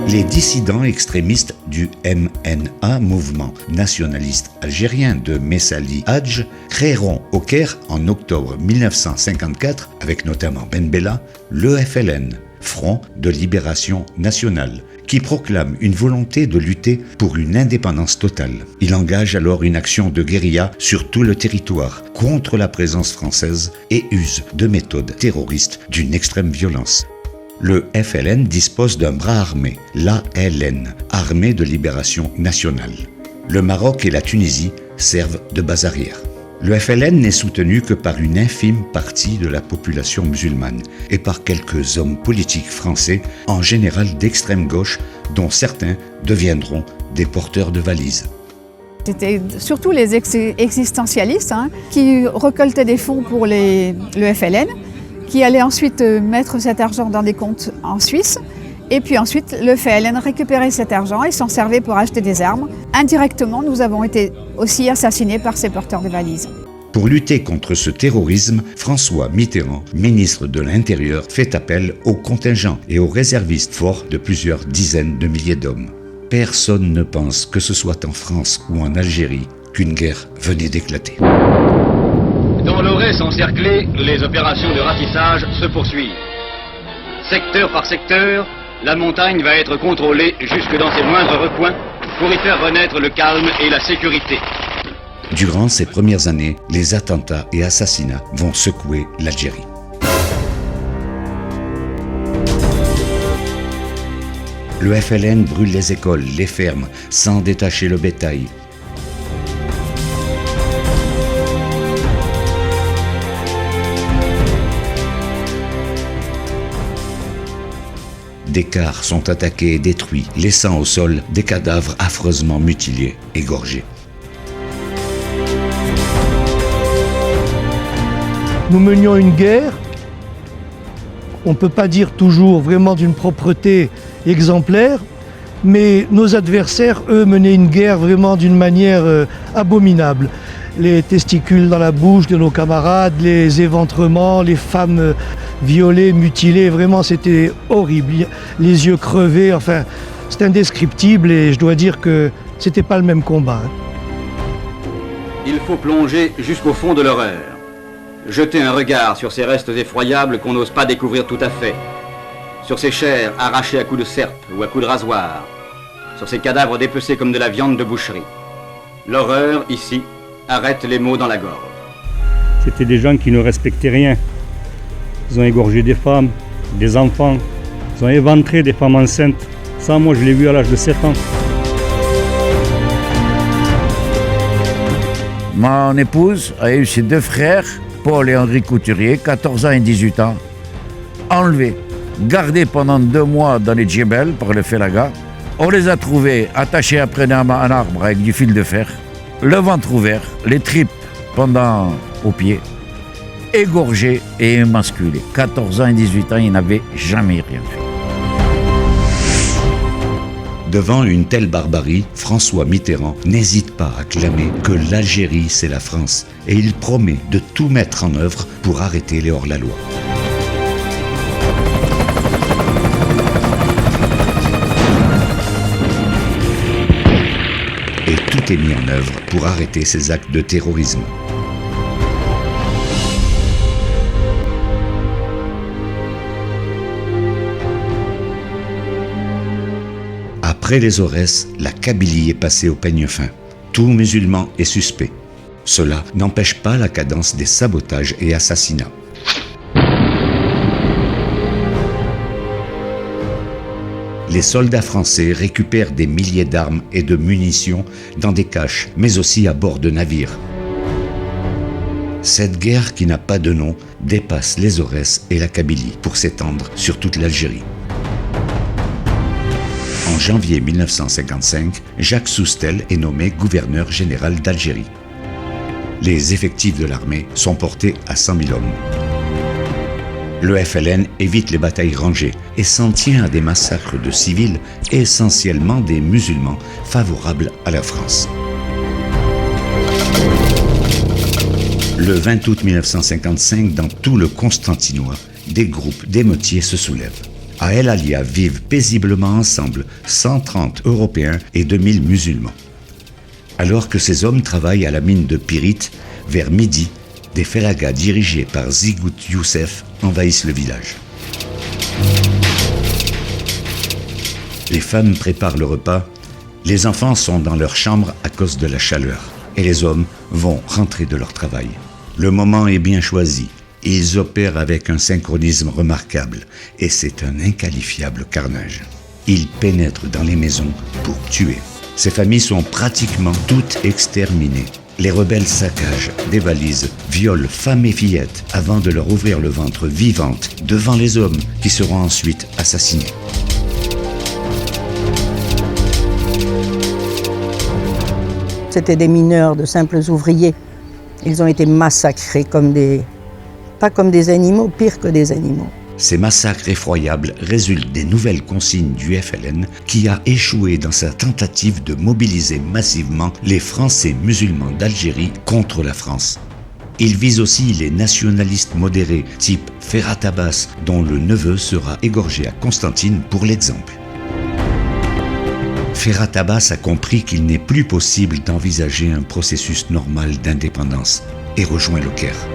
Les dissidents extrémistes du MNA, mouvement nationaliste algérien de Messali Hadj, créeront au Caire en octobre 1954, avec notamment Ben Bella, le FLN, Front de Libération Nationale, qui proclame une volonté de lutter pour une indépendance totale. Il engage alors une action de guérilla sur tout le territoire contre la présence française et use de méthodes terroristes d'une extrême violence. Le FLN dispose d'un bras armé, l'ALN, Armée de Libération Nationale. Le Maroc et la Tunisie servent de base arrière. Le FLN n'est soutenu que par une infime partie de la population musulmane et par quelques hommes politiques français, en général d'extrême gauche, dont certains deviendront des porteurs de valises. C'était surtout les existentialistes qui récoltaient des fonds pour le FLN, qui allaient ensuite mettre cet argent dans des comptes en Suisse. Et puis ensuite, le FLN récupérait cet argent et s'en servait pour acheter des armes. Indirectement, nous avons été aussi assassinés par ces porteurs de valises. Pour lutter contre ce terrorisme, François Mitterrand, ministre de l'Intérieur, fait appel aux contingents et aux réservistes forts de plusieurs dizaines de milliers d'hommes. Personne ne pense que ce soit en France ou en Algérie qu'une guerre venait d'éclater. Dans l'Aurès encerclé, les opérations de ratissage se poursuivent. Secteur par secteur, la montagne va être contrôlée jusque dans ses moindres recoins pour y faire renaître le calme et la sécurité. Durant ces premières années, les attentats et assassinats vont secouer l'Algérie. Le FLN brûle les écoles, les fermes, sans détacher le bétail. Des cars sont attaqués et détruits, laissant au sol des cadavres affreusement mutilés, égorgés. Nous menions une guerre, on ne peut pas dire toujours vraiment d'une propreté exemplaire, mais nos adversaires, eux, menaient une guerre vraiment d'une manière abominable. Les testicules dans la bouche de nos camarades, les éventrements, les femmes violées, mutilées, vraiment c'était horrible. Les yeux crevés, enfin c'est indescriptible et je dois dire que c'était pas le même combat. Il faut plonger jusqu'au fond de l'horreur. Jeter un regard sur ces restes effroyables qu'on n'ose pas découvrir tout à fait. Sur ces chairs arrachées à coups de serpe ou à coups de rasoir. Sur ces cadavres dépecés comme de la viande de boucherie. L'horreur, ici, arrête les mots dans la gorge. C'était des gens qui ne respectaient rien. Ils ont égorgé des femmes, des enfants. Ils ont éventré des femmes enceintes. Ça, moi, je l'ai vu à l'âge de 7 ans. Mon épouse a eu ses 2 frères, Paul et Henri Couturier, 14 ans et 18 ans, enlevés, gardés pendant 2 mois dans les djebels par le Felaga. On les a trouvés attachés après un arbre avec du fil de fer, le ventre ouvert, les tripes pendant aux pieds, égorgés et émasculés. 14 ans et 18 ans, ils n'avaient jamais rien fait. Devant une telle barbarie, François Mitterrand n'hésite pas à clamer que l'Algérie, c'est la France, et il promet de tout mettre en œuvre pour arrêter les hors-la-loi. Et tout est mis en œuvre pour arrêter ces actes de terrorisme. Après les Aurès, la Kabylie est passée au peigne fin. Tout musulman est suspect. Cela n'empêche pas la cadence des sabotages et assassinats. les soldats français récupèrent des milliers d'armes et de munitions dans des caches, mais aussi à bord de navires. Cette guerre qui n'a pas de nom dépasse les Aurès et la Kabylie pour s'étendre sur toute l'Algérie. En janvier 1955, Jacques Soustelle est nommé gouverneur général d'Algérie. Les effectifs de l'armée sont portés à 100 000 hommes. Le FLN évite les batailles rangées et s'en tient à des massacres de civils, essentiellement des musulmans favorables à la France. Le 20 août 1955, dans tout le Constantinois, des groupes d'émeutiers se soulèvent. À El Alia vivent paisiblement ensemble 130 Européens et 2000 musulmans. Alors que ces hommes travaillent à la mine de pyrite, vers midi, des felagas dirigés par Zigout Youssef envahissent le village. Les femmes préparent le repas, les enfants sont dans leur chambre à cause de la chaleur et les hommes vont rentrer de leur travail. Le moment est bien choisi. Ils opèrent avec un synchronisme remarquable et c'est un inqualifiable carnage. Ils pénètrent dans les maisons pour tuer. Ces familles sont pratiquement toutes exterminées. Les rebelles saccagent, dévalisent, violent femmes et fillettes avant de leur ouvrir le ventre vivantes devant les hommes qui seront ensuite assassinés. C'était des mineurs, de simples ouvriers. Ils ont été massacrés pas comme des animaux, pire que des animaux. Ces massacres effroyables résultent des nouvelles consignes du FLN qui a échoué dans sa tentative de mobiliser massivement les Français musulmans d'Algérie contre la France. Il vise aussi les nationalistes modérés type Ferhat Abbas, dont le neveu sera égorgé à Constantine pour l'exemple. Ferhat Abbas a compris qu'il n'est plus possible d'envisager un processus normal d'indépendance et rejoint le Caire.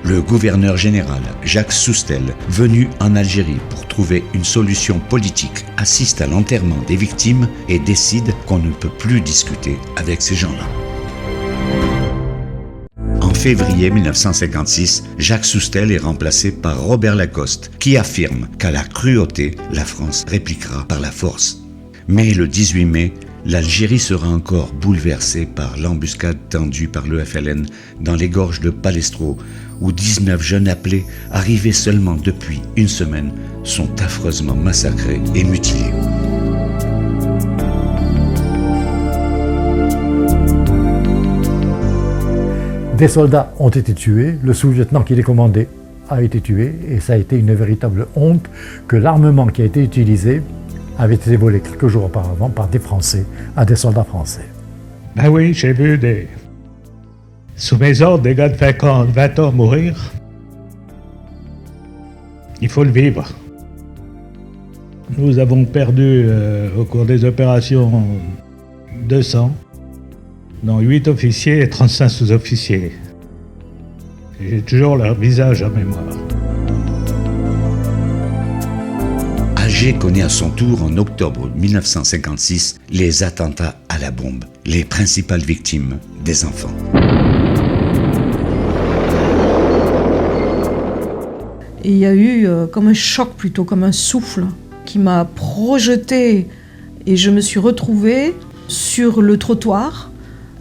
Le gouverneur général, Jacques Soustelle, venu en Algérie pour trouver une solution politique, assiste à l'enterrement des victimes et décide qu'on ne peut plus discuter avec ces gens-là. En février 1956, Jacques Soustelle est remplacé par Robert Lacoste, qui affirme qu'à la cruauté, la France répliquera par la force. Mais le 18 mai, l'Algérie sera encore bouleversée par l'embuscade tendue par le FLN dans les gorges de Palestro, où 19 jeunes appelés, arrivés seulement depuis une semaine, sont affreusement massacrés et mutilés. Des soldats ont été tués, le sous-lieutenant qui les commandait a été tué, et ça a été une véritable honte que l'armement qui a été utilisé avait été volé quelques jours auparavant par des Français à des soldats français. Ben oui, j'ai vu sous mes ordres des gars de 20 ans mourir. Il faut le vivre. Nous avons perdu au cours des opérations 200, dont 8 officiers et 35 sous-officiers. J'ai toujours leur visage en mémoire. Alger connaît à son tour en octobre 1956 les attentats à la bombe, les principales victimes des enfants. Et il y a eu comme un choc, plutôt comme un souffle, qui m'a projeté et je me suis retrouvée sur le trottoir.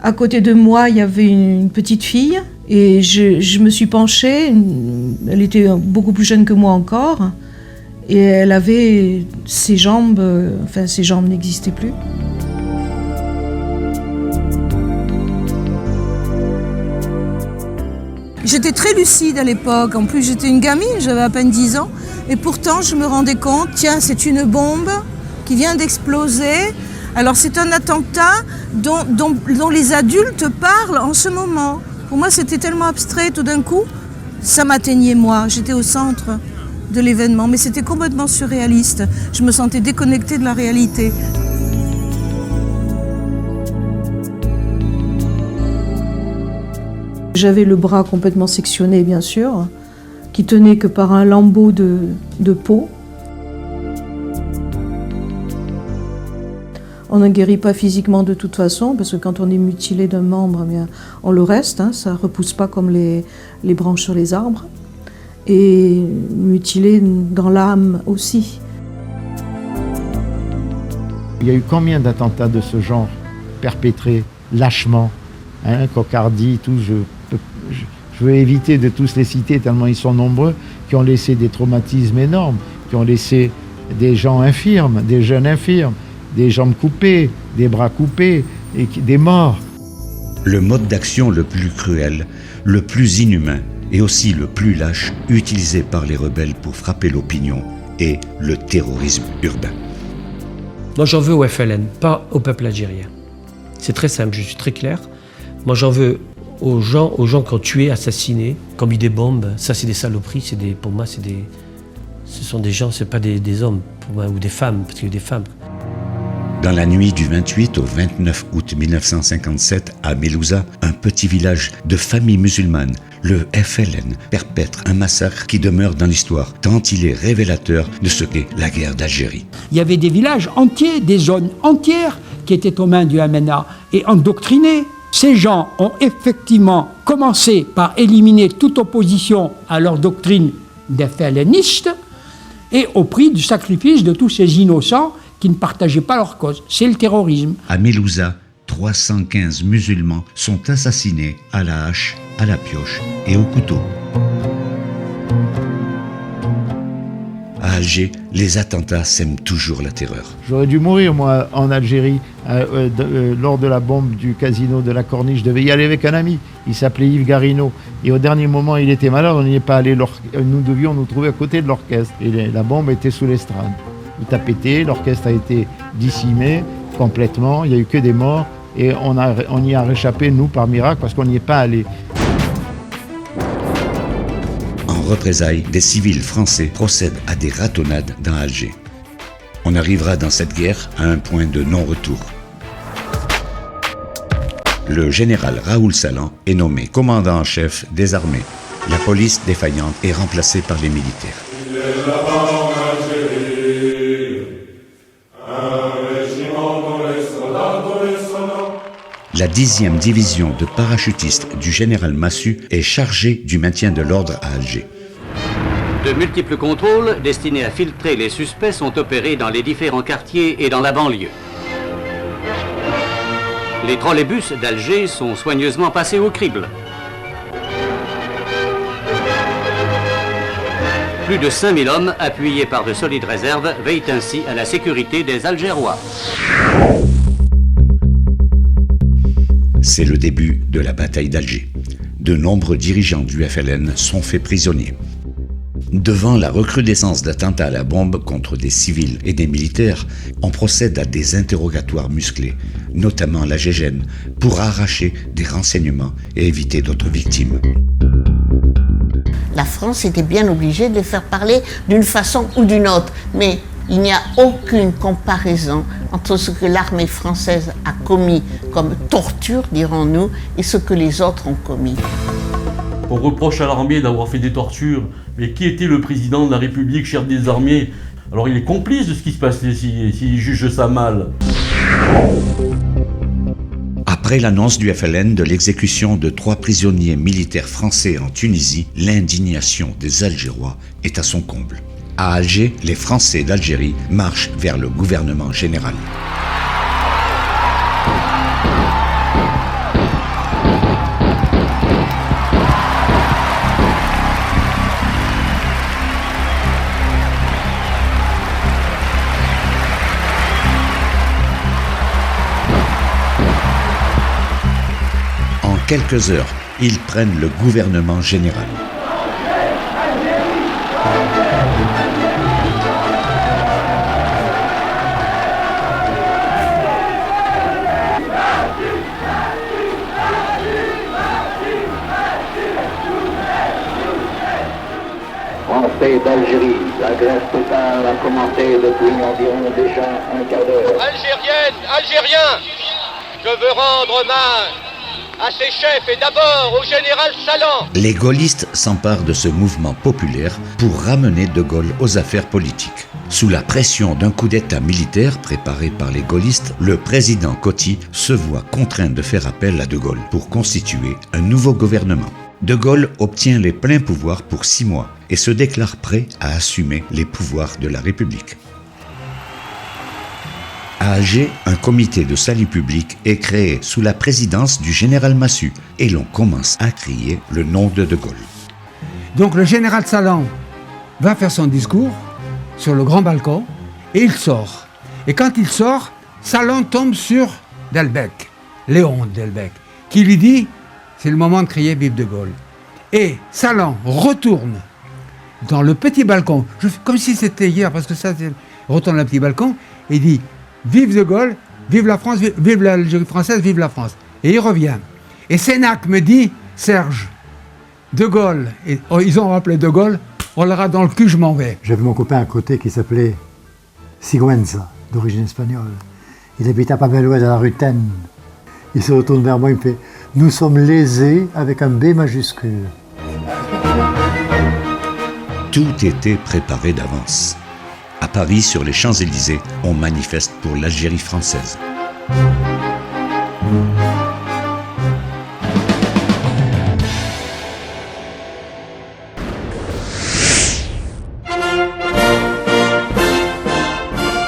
À côté de moi, il y avait une petite fille et je me suis penchée. Elle était beaucoup plus jeune que moi encore et elle avait ses jambes, ses jambes n'existaient plus. J'étais très lucide à l'époque, en plus j'étais une gamine, j'avais à peine 10 ans, et pourtant je me rendais compte, tiens, c'est une bombe qui vient d'exploser, alors c'est un attentat dont les adultes parlent en ce moment. Pour moi c'était tellement abstrait, tout d'un coup, ça m'atteignait moi, j'étais au centre de l'événement, mais c'était complètement surréaliste, je me sentais déconnectée de la réalité. J'avais le bras complètement sectionné, bien sûr, qui tenait que par un lambeau de peau. On ne guérit pas physiquement de toute façon, parce que quand on est mutilé d'un membre, eh bien, on le reste, ça ne repousse pas comme les branches sur les arbres. et mutilés dans l'âme aussi. Il y a eu combien d'attentats de ce genre perpétrés lâchement, cocardie, tout. Je veux éviter de tous les citer tellement ils sont nombreux, qui ont laissé des traumatismes énormes, qui ont laissé des gens infirmes, des jeunes infirmes, des jambes coupées, des bras coupés, et des morts. Le mode d'action le plus cruel, le plus inhumain et aussi le plus lâche utilisé par les rebelles pour frapper l'opinion est le terrorisme urbain. Moi j'en veux au FLN, pas au peuple algérien. C'est très simple, je suis très clair. Moi j'en veux aux gens qui ont tué, assassiné, qui ont mis des bombes. Ça c'est des saloperies, pour moi ce sont des gens, c'est pas des hommes pour moi, ou des femmes, parce qu'il y a des femmes. Dans la nuit du 28 au 29 août 1957, à Melouza, un petit village de familles musulmanes, le FLN perpètre un massacre qui demeure dans l'histoire, tant il est révélateur de ce qu'est la guerre d'Algérie. Il y avait des villages entiers, des zones entières qui étaient aux mains du MNA et endoctrinés. Ces gens ont effectivement commencé par éliminer toute opposition à leur doctrine des FLNistes et au prix du sacrifice de tous ces innocents qui ne partageaient pas leur cause. C'est le terrorisme. À Melouza, 315 musulmans sont assassinés à la hache, à la pioche et au couteau. À Alger, les attentats sèment toujours la terreur. J'aurais dû mourir, moi, en Algérie, lors de la bombe du casino de la Corniche. Je devais y aller avec un ami. Il s'appelait Yves Garino. Et au dernier moment, il était malade, on n'y est pas allé. Nous devions nous trouver à côté de l'orchestre. Et la bombe était sous l'estrade. Tout a pété, l'orchestre a été décimé complètement, il n'y a eu que des morts et on y a réchappé, nous, par miracle, parce qu'on n'y est pas allé. En représailles, des civils français procèdent à des ratonnades dans Alger. On arrivera dans cette guerre à un point de non-retour. Le général Raoul Salan est nommé commandant en chef des armées. La police défaillante est remplacée par les militaires. La 10e division de parachutistes du général Massu est chargée du maintien de l'ordre à Alger. De multiples contrôles destinés à filtrer les suspects sont opérés dans les différents quartiers et dans la banlieue. Les trolleybus d'Alger sont soigneusement passés au crible. Plus de 5000 hommes, appuyés par de solides réserves, veillent ainsi à la sécurité des Algérois. C'est le début de la bataille d'Alger. De nombreux dirigeants du FLN sont faits prisonniers. Devant la recrudescence d'attentats à la bombe contre des civils et des militaires, on procède à des interrogatoires musclés, notamment la GIGN, pour arracher des renseignements et éviter d'autres victimes. La France était bien obligée de les faire parler d'une façon ou d'une autre, mais il n'y a aucune comparaison entre ce que l'armée française a commis comme torture, dirons-nous, et ce que les autres ont commis. On reproche à l'armée d'avoir fait des tortures, mais qui était le président de la République, chef des armées? Alors il est complice de ce qui se passait s'il juge ça mal. Après l'annonce du FLN de l'exécution de 3 prisonniers militaires français en Tunisie, l'indignation des Algérois est à son comble. À Alger, les Français d'Algérie marchent vers le gouvernement général. En quelques heures, ils prennent le gouvernement général. Français d'Algérie, la grève totale a commencé depuis environ déjà un quart d'heure. Algériennes, Algériens, je veux rendre hommage à ses chefs et d'abord au général Salan. Les gaullistes s'emparent de ce mouvement populaire pour ramener De Gaulle aux affaires politiques. Sous la pression d'un coup d'État militaire préparé par les gaullistes, le président Coty se voit contraint de faire appel à De Gaulle pour constituer un nouveau gouvernement. De Gaulle obtient les pleins pouvoirs pour 6 mois et se déclare prêt à assumer les pouvoirs de la République. À Alger, un comité de salut public est créé sous la présidence du général Massu et l'on commence à crier le nom de Gaulle. Donc le général Salan va faire son discours sur le grand balcon et il sort. Et quand il sort, Salan tombe sur Delbecq, Léon Delbecq, qui lui dit « c'est le moment de crier Vive de Gaulle ». Et Salan retourne dans le petit balcon, comme si c'était hier, parce que ça, il retourne dans le petit balcon et il dit « Vive de Gaulle, vive la France, vive l'Algérie française, vive la France ». Et il revient. Et Sénac me dit « Serge, De Gaulle, et, ils ont rappelé De Gaulle, on l'aura dans le cul, je m'en vais ». J'avais mon copain à côté qui s'appelait Sigüenza, d'origine espagnole. Il habitait à Papeloise, à la rue Taine. Il se retourne vers moi, il me fait « Nous sommes lésés avec un B majuscule ». Tout était préparé d'avance. À Paris, sur les Champs-Élysées, on manifeste pour l'Algérie française.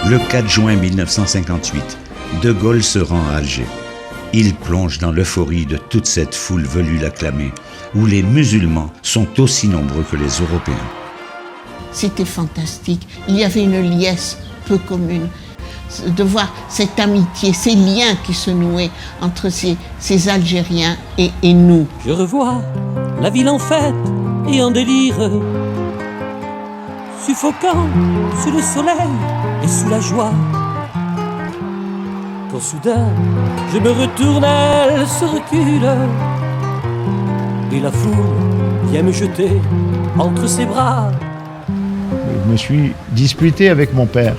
Le 4 juin 1958, De Gaulle se rend à Alger. Il plonge dans l'euphorie de toute cette foule venue l'acclamer, où les musulmans sont aussi nombreux que les Européens. C'était fantastique. Il y avait une liesse peu commune. De voir cette amitié, ces liens qui se nouaient entre ces Algériens et nous. Je revois la ville en fête et en délire, suffocant sous le soleil et sous la joie. Quand soudain je me retourne, elle se recule et la foule vient me jeter entre ses bras. Je me suis disputé avec mon père.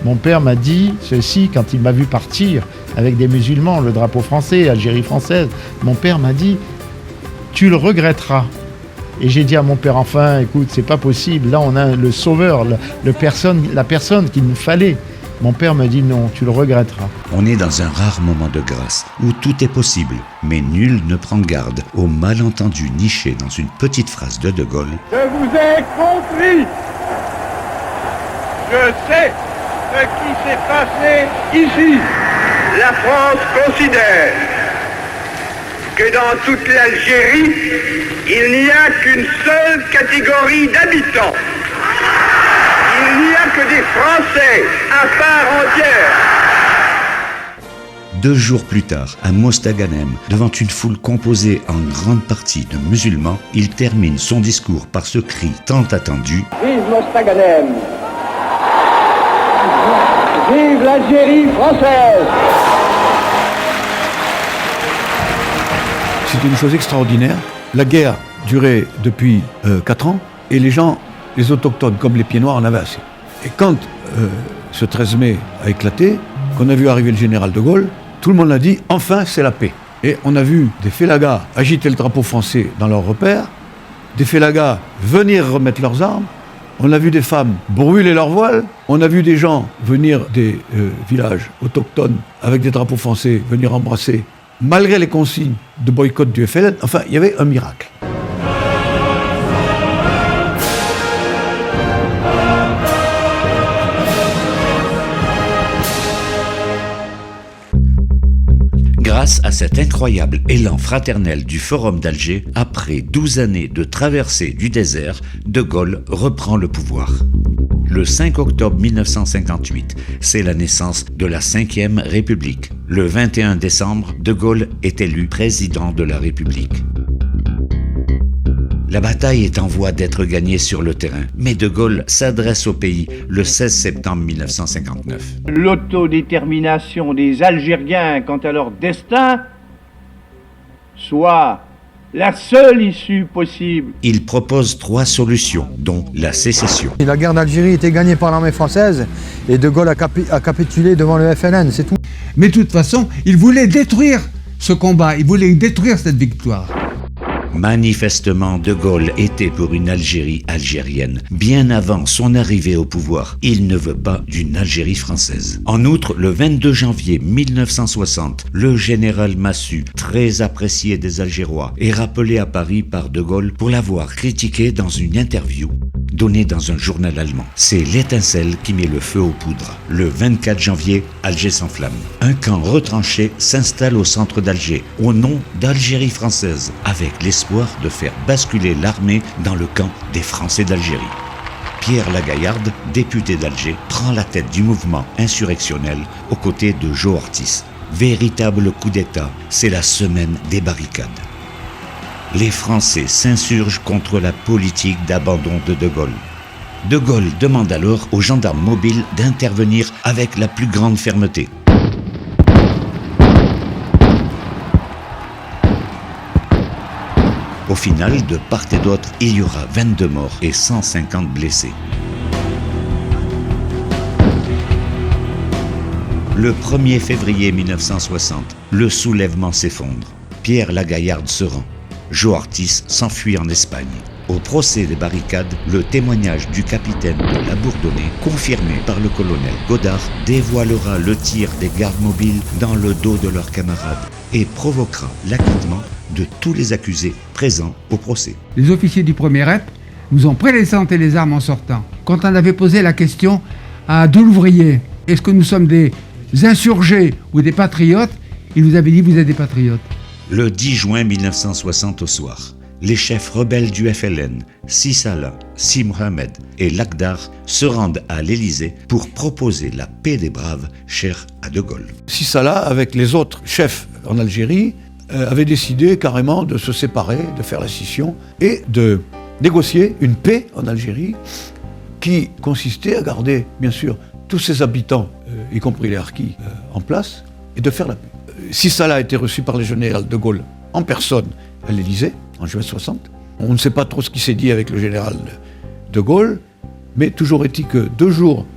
Mon père m'a dit ceci quand il m'a vu partir avec des musulmans, le drapeau français, Algérie française. Mon père m'a dit « Tu le regretteras ». Et j'ai dit à mon père, enfin, écoute, c'est pas possible. Là, on a le sauveur, la personne qu'il nous fallait. Mon père me dit non, tu le regretteras. On est dans un rare moment de grâce où tout est possible, mais nul ne prend garde au malentendu niché dans une petite phrase de De Gaulle. Je vous ai compris. Je sais ce qui s'est passé ici. La France considère que dans toute l'Algérie, il n'y a qu'une seule catégorie d'habitants. Il n'y a que des Français à part entière. 2 jours plus tard, à Mostaganem, devant une foule composée en grande partie de musulmans, il termine son discours par ce cri tant attendu. Vive Mostaganem. Vive l'Algérie française. C'est une chose extraordinaire. La guerre durait depuis 4 ans et les gens, les autochtones comme les pieds noirs, en avaient assez. Et quand ce 13 mai a éclaté, qu'on a vu arriver le général de Gaulle, tout le monde a dit « enfin c'est la paix ». Et on a vu des félagas agiter le drapeau français dans leurs repères, des félagas venir remettre leurs armes, on a vu des femmes brûler leurs voiles, on a vu des gens venir des villages autochtones avec des drapeaux français venir embrasser, malgré les consignes de boycott du FLN. Enfin, il y avait un miracle. Grâce à cet incroyable élan fraternel du Forum d'Alger, après 12 années de traversée du désert, De Gaulle reprend le pouvoir. Le 5 octobre 1958, c'est la naissance de la 5e République. Le 21 décembre, De Gaulle est élu président de la République. La bataille est en voie d'être gagnée sur le terrain, mais De Gaulle s'adresse au pays le 16 septembre 1959. L'autodétermination des Algériens quant à leur destin soit la seule issue possible. Il propose 3 solutions, dont la sécession. La guerre d'Algérie était gagnée par l'armée française et De Gaulle a capitulé devant le FLN, c'est tout. Mais de toute façon, il voulait détruire ce combat, il voulait détruire cette victoire. Manifestement, De Gaulle était pour une Algérie algérienne. Bien avant son arrivée au pouvoir, il ne veut pas d'une Algérie française. En outre, le 22 janvier 1960, le général Massu, très apprécié des Algérois, est rappelé à Paris par De Gaulle pour l'avoir critiqué dans une interview donnée dans un journal allemand. C'est l'étincelle qui met le feu aux poudres. Le 24 janvier, Alger s'enflamme. Un camp retranché s'installe au centre d'Alger, au nom d'Algérie française, avec l'espoir de faire basculer l'armée dans le camp des Français d'Algérie. Pierre Lagaillarde, député d'Alger, prend la tête du mouvement insurrectionnel aux côtés de Joe Ortiz. Véritable coup d'État, c'est la semaine des barricades. Les Français s'insurgent contre la politique d'abandon de De Gaulle. De Gaulle demande alors aux gendarmes mobiles d'intervenir avec la plus grande fermeté. Au final, de part et d'autre, il y aura 22 morts et 150 blessés. Le 1er février 1960, le soulèvement s'effondre. Pierre Lagaillarde se rend. Joe Ortiz s'enfuit en Espagne. Au procès des barricades, le témoignage du capitaine de la Bourdonnais, confirmé par le colonel Godard, dévoilera le tir des gardes mobiles dans le dos de leurs camarades et provoquera l'acquittement de tous les accusés présents au procès. Les officiers du premier rep nous ont présenté les armes en sortant. Quand on avait posé la question à deux ouvriers, est-ce que nous sommes des insurgés ou des patriotes, ils nous avaient dit vous êtes des patriotes. Le 10 juin 1960 au soir, les chefs rebelles du FLN, Si Salah, Si Mohamed et Lakhdar se rendent à l'Élysée pour proposer la paix des braves chère à De Gaulle. Si Salah, avec les autres chefs en Algérie, avait décidé carrément de se séparer, de faire la scission et de négocier une paix en Algérie qui consistait à garder, bien sûr, tous ses habitants, y compris les harkis, en place et de faire la paix. Si Salah a été reçu par le général De Gaulle en personne à l'Élysée, en juin 60. On ne sait pas trop ce qui s'est dit avec le général De Gaulle, mais toujours est-il que 2 jours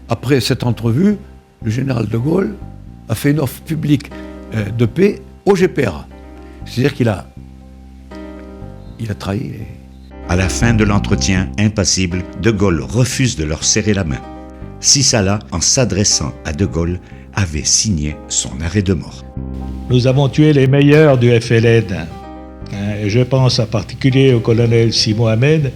après cette entrevue, le général De Gaulle a fait une offre publique de paix au GPRA. C'est-à-dire qu'il a trahi. À la fin de l'entretien, impassible, De Gaulle refuse de leur serrer la main. Si Salah, en s'adressant à De Gaulle, avait signé son arrêt de mort. Nous avons tué les meilleurs du FLN. Et je pense en particulier au colonel Si Mohamed.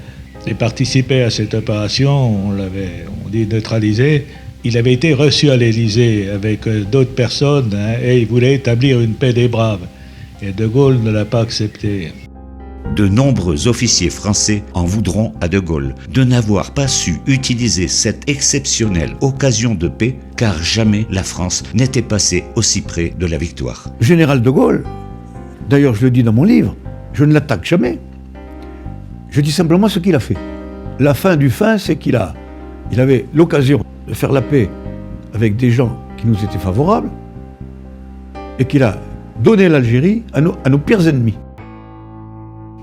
Il participait à cette opération, on dit neutralisé. Il avait été reçu à l'Élysée avec d'autres personnes et il voulait établir une paix des braves. Et De Gaulle ne l'a pas accepté. De nombreux officiers français en voudront à De Gaulle de n'avoir pas su utiliser cette exceptionnelle occasion de paix, car jamais la France n'était passée aussi près de la victoire. Le général De Gaulle, d'ailleurs je le dis dans mon livre, je ne l'attaque jamais. Je dis simplement ce qu'il a fait. La fin du fin, c'est qu'il avait l'occasion de faire la paix avec des gens qui nous étaient favorables et qu'il a donné l'Algérie à nos pires ennemis.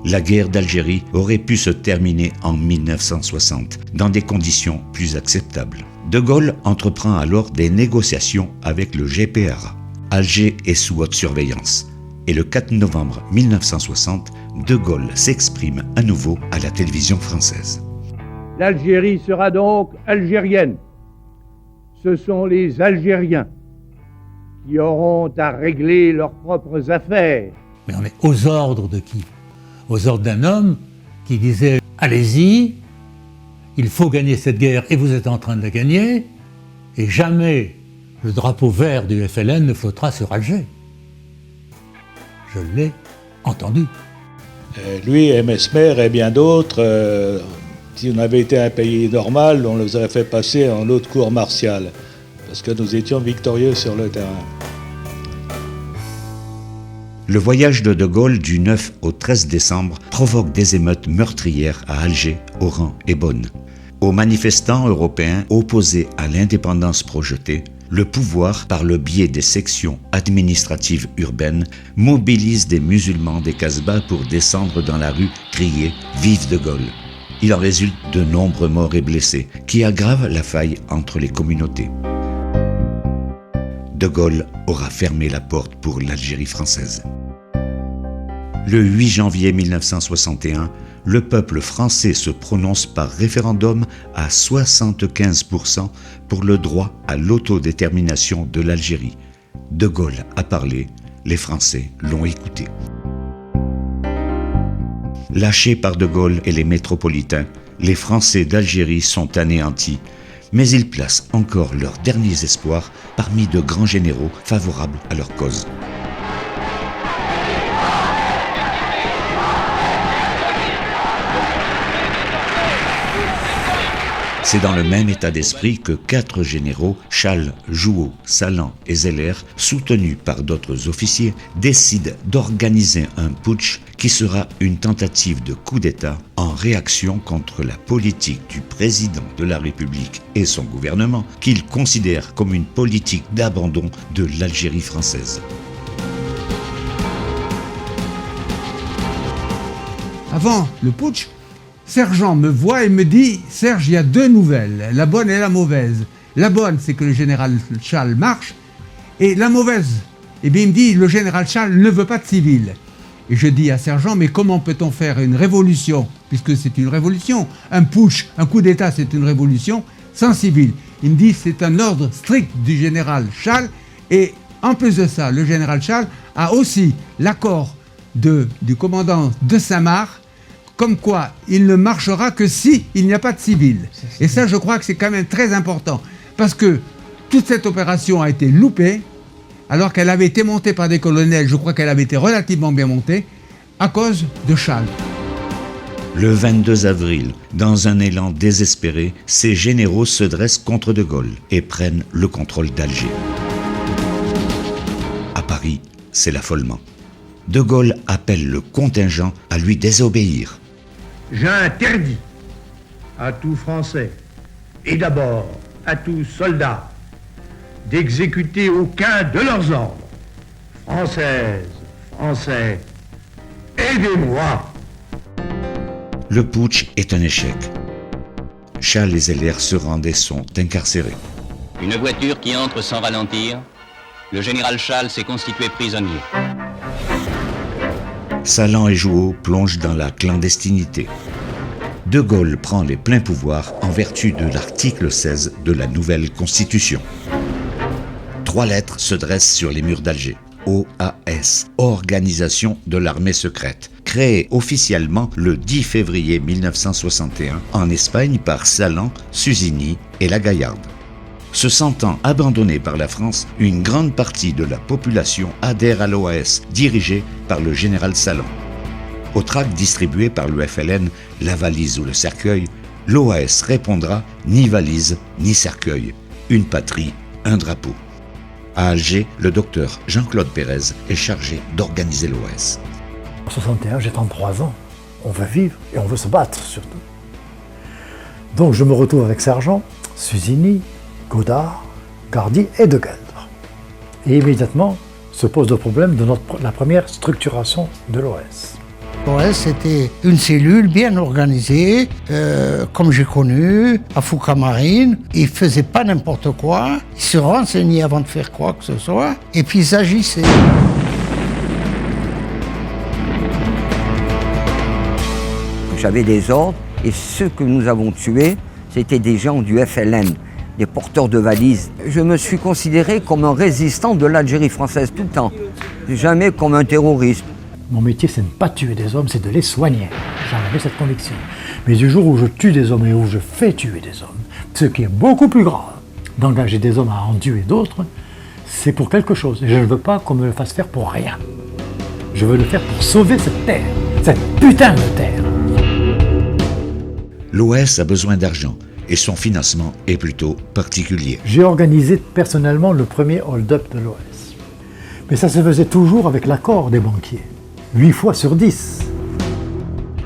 La guerre d'Algérie aurait pu se terminer en 1960, dans des conditions plus acceptables. De Gaulle entreprend alors des négociations avec le GPRA. Alger est sous haute surveillance. Et le 4 novembre 1960, De Gaulle s'exprime à nouveau à la télévision française. L'Algérie sera donc algérienne. Ce sont les Algériens qui auront à régler leurs propres affaires. Mais on est aux ordres de qui ? Aux ordres d'un homme qui disait « Allez-y, il faut gagner cette guerre et vous êtes en train de la gagner, et jamais le drapeau vert du FLN ne flottera sur Alger. » Je l'ai entendu. Lui et Mesmer et bien d'autres, si on avait été un pays normal, on les aurait fait passer en haute cour martiale, parce que nous étions victorieux sur le terrain. Le voyage de Gaulle du 9 au 13 décembre provoque des émeutes meurtrières à Alger, Oran et Bonn. Aux manifestants européens opposés à l'indépendance projetée, le pouvoir, par le biais des sections administratives urbaines, mobilise des musulmans des Casbahs pour descendre dans la rue crier « Vive De Gaulle ». Il en résulte de nombreux morts et blessés, qui aggravent la faille entre les communautés. De Gaulle aura fermé la porte pour l'Algérie française. Le 8 janvier 1961, le peuple français se prononce par référendum à 75% pour le droit à l'autodétermination de l'Algérie. De Gaulle a parlé, les Français l'ont écouté. Lâchés par De Gaulle et les métropolitains, les Français d'Algérie sont anéantis, mais ils placent encore leurs derniers espoirs parmi de grands généraux favorables à leur cause. C'est dans le même état d'esprit que 4 généraux, Chasles, Jouhaud, Salan et Zeller, soutenus par d'autres officiers, décident d'organiser un putsch qui sera une tentative de coup d'État en réaction contre la politique du président de la République et son gouvernement, qu'ils considèrent comme une politique d'abandon de l'Algérie française. Avant le putsch, Sergent me voit et me dit « Serge, il y a 2 nouvelles, la bonne et la mauvaise. La bonne, c'est que le général Chasles marche, et la mauvaise, eh bien, il me dit « Le général Chasles ne veut pas de civils. » Et je dis à Sergent « Mais comment peut-on faire une révolution, puisque c'est une révolution, un putsch, un coup d'État, c'est une révolution, sans civils ?» Il me dit « C'est un ordre strict du général Chasles, et en plus de ça, le général Chasles a aussi l'accord du commandant de Saint-Marc, comme quoi il ne marchera que si il n'y a pas de civils. Et ça, je crois que c'est quand même très important, parce que toute cette opération a été loupée, alors qu'elle avait été montée par des colonels, je crois qu'elle avait été relativement bien montée, à cause de Chasles. Le 22 avril, dans un élan désespéré, ces généraux se dressent contre De Gaulle et prennent le contrôle d'Alger. À Paris, c'est l'affolement. De Gaulle appelle le contingent à lui désobéir. J'interdis à tout Français, et d'abord à tout soldat, d'exécuter aucun de leurs ordres. Françaises, Français, aidez-moi. Le putsch est un échec. Chasles et Zeller se rendent et sont incarcérés. Une voiture qui entre sans ralentir. Le général Chasles s'est constitué prisonnier. Salan et Jouhaud plongent dans la clandestinité. De Gaulle prend les pleins pouvoirs en vertu de l'article 16 de la nouvelle Constitution. 3 lettres se dressent sur les murs d'Alger. OAS, Organisation de l'armée secrète, créée officiellement le 10 février 1961 en Espagne par Salan, Suzini et La Gaillarde. Se sentant abandonnée par la France, une grande partie de la population adhère à l'OAS, dirigée par le général Salan. Au tract distribué par le FLN, la valise ou le cercueil, l'OAS répondra « ni valise, ni cercueil, une patrie, un drapeau ». À Alger, le docteur Jean-Claude Pérez est chargé d'organiser l'OAS. En 61, j'ai 33 ans. On veut vivre et on veut se battre surtout. Donc je me retrouve avec Sergent, Suzini, Godard, Gardy et De Gueldre. Et immédiatement se pose le problème de la première structuration de l'OAS. L'OAS c'était une cellule bien organisée, comme j'ai connu, à Foucault-Marine. Ils ne faisaient pas n'importe quoi, ils se renseignaient avant de faire quoi que ce soit, et puis ils agissaient. J'avais des ordres, et ceux que nous avons tués, c'était des gens du FLN. Des porteurs de valises. Je me suis considéré comme un résistant de l'Algérie française tout le temps, jamais comme un terroriste. Mon métier, c'est de ne pas tuer des hommes, c'est de les soigner. J'en avais cette conviction. Mais du jour où je tue des hommes et où je fais tuer des hommes, ce qui est beaucoup plus grave d'engager des hommes à en tuer d'autres, c'est pour quelque chose. Et je ne veux pas qu'on me le fasse faire pour rien. Je veux le faire pour sauver cette terre, cette putain de terre. L'OAS a besoin d'argent. Et son financement est plutôt particulier. J'ai organisé personnellement le premier hold-up de l'OAS. Mais ça se faisait toujours avec l'accord des banquiers. 8 fois sur 10.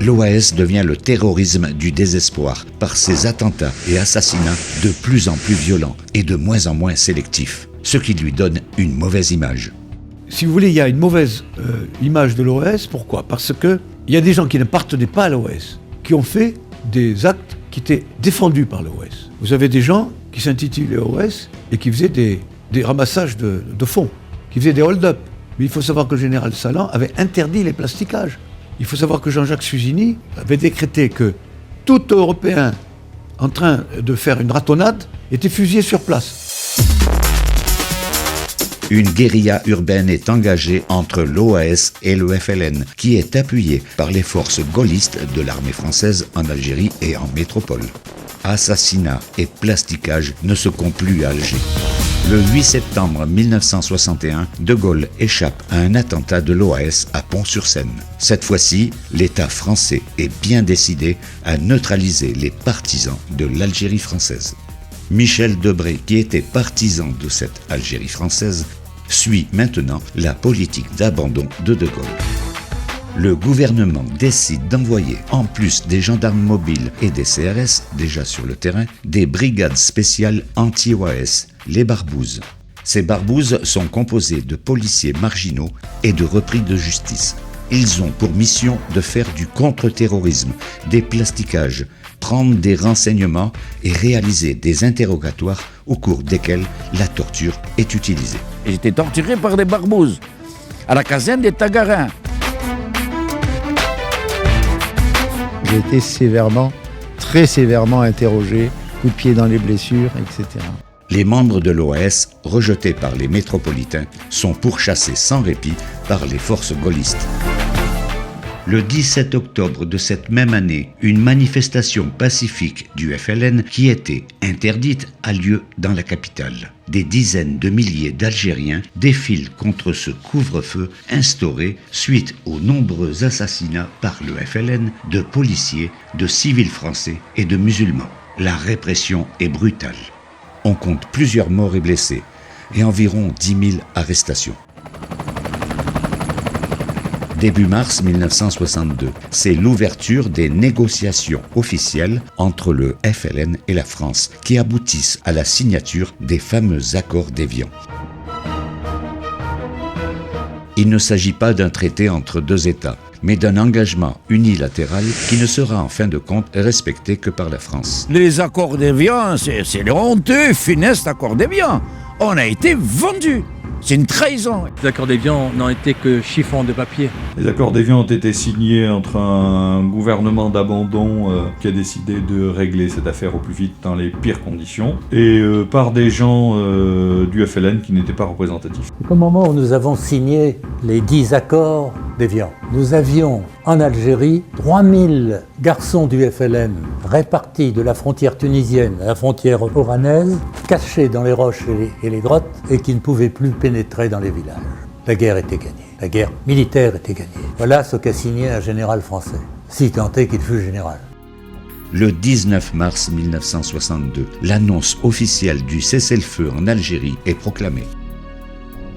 L'OAS devient le terrorisme du désespoir par ses attentats et assassinats de plus en plus violents et de moins en moins sélectifs, ce qui lui donne une mauvaise image. Si vous voulez, il y a une mauvaise image de l'OAS. Pourquoi ? Parce qu'il y a des gens qui n'appartenaient pas à l'OAS, qui ont fait des actes qui étaient défendus par l'OAS. Vous avez des gens qui s'intitulaient OAS et qui faisaient des ramassages de fonds, qui faisaient des hold-up. Mais il faut savoir que le général Salan avait interdit les plastiquages. Il faut savoir que Jean-Jacques Suzini avait décrété que tout Européen en train de faire une ratonnade était fusillé sur place. Une guérilla urbaine est engagée entre l'OAS et le FLN, qui est appuyée par les forces gaullistes de l'armée française en Algérie et en métropole. Assassinats et plastiquages ne se comptent plus à Alger. Le 8 septembre 1961, De Gaulle échappe à un attentat de l'OAS à Pont-sur-Seine. Cette fois-ci, l'État français est bien décidé à neutraliser les partisans de l'Algérie française. Michel Debré, qui était partisan de cette Algérie française, suit maintenant la politique d'abandon de De Gaulle. Le gouvernement décide d'envoyer, en plus des gendarmes mobiles et des CRS déjà sur le terrain, des brigades spéciales anti-OAS, les barbouzes. Ces barbouzes sont composées de policiers marginaux et de repris de justice. Ils ont pour mission de faire du contre-terrorisme, des plastiquages, prendre des renseignements et réaliser des interrogatoires au cours desquels la torture est utilisée. J'ai été torturé par des barbouzes à la caserne des Tagarins. J'ai été sévèrement, très sévèrement interrogé, coup de pied dans les blessures, etc. Les membres de l'OAS, rejetés par les métropolitains, sont pourchassés sans répit par les forces gaullistes. Le 17 octobre de cette même année, une manifestation pacifique du FLN qui était interdite a lieu dans la capitale. Des dizaines de milliers d'Algériens défilent contre ce couvre-feu instauré suite aux nombreux assassinats par le FLN de policiers, de civils français et de musulmans. La répression est brutale. On compte plusieurs morts et blessés et environ 10 000 arrestations. Début mars 1962, c'est l'ouverture des négociations officielles entre le FLN et la France qui aboutissent à la signature des fameux accords d'Évian. Il ne s'agit pas d'un traité entre deux États, mais d'un engagement unilatéral qui ne sera en fin de compte respecté que par la France. Les accords d'Évian, c'est le honteux, funeste accord d'Évian. On a été vendus. C'est une trahison. Les accords d'Évian n'ont été que chiffons de papier. Les accords d'Évian ont été signés entre un gouvernement d'abandon qui a décidé de régler cette affaire au plus vite dans les pires conditions et par des gens du FLN qui n'étaient pas représentatifs. Au moment où nous avons signé les 10 accords d'Évian, nous avions en Algérie 3000 garçons du FLN répartis de la frontière tunisienne à la frontière oranaise, cachés dans les roches et les grottes et qui ne pouvaient plus pénétrer dans les villages. La guerre était gagnée. La guerre militaire était gagnée. Voilà ce qu'a signé un général français, si tant est qu'il fut général. Le 19 mars 1962, l'annonce officielle du cessez-le-feu en Algérie est proclamée.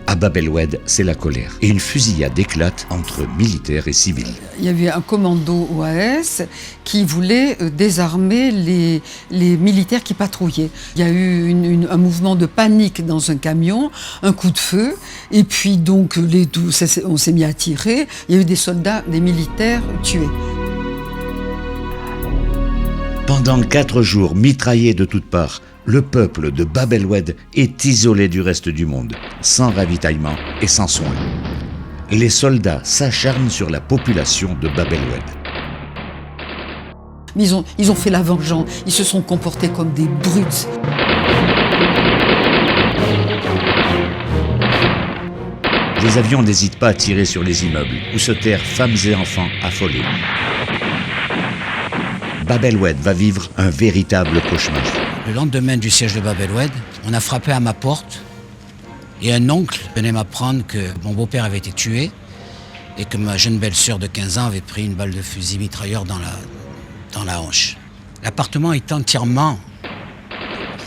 À Bab el-Oued, c'est la colère et une fusillade éclate entre militaires et civils. Il y avait un commando OAS qui voulait désarmer les militaires qui patrouillaient. Il y a eu un mouvement de panique dans un camion, un coup de feu, et puis donc on s'est mis à tirer. Il y a eu des soldats, des militaires tués. Pendant 4 jours, mitraillés de toutes parts, le peuple de Bab el-Oued est isolé du reste du monde, sans ravitaillement et sans soins. Les soldats s'acharnent sur la population de Bab el-Oued. Ils ont fait la vengeance, ils se sont comportés comme des brutes. Les avions n'hésitent pas à tirer sur les immeubles, où se terrent femmes et enfants affolés. Bab el-Oued va vivre un véritable cauchemar. Le lendemain du siège de Bab el-Oued, on a frappé à ma porte et un oncle venait m'apprendre que mon beau-père avait été tué et que ma jeune belle-sœur de 15 ans avait pris une balle de fusil mitrailleur dans la hanche. L'appartement est entièrement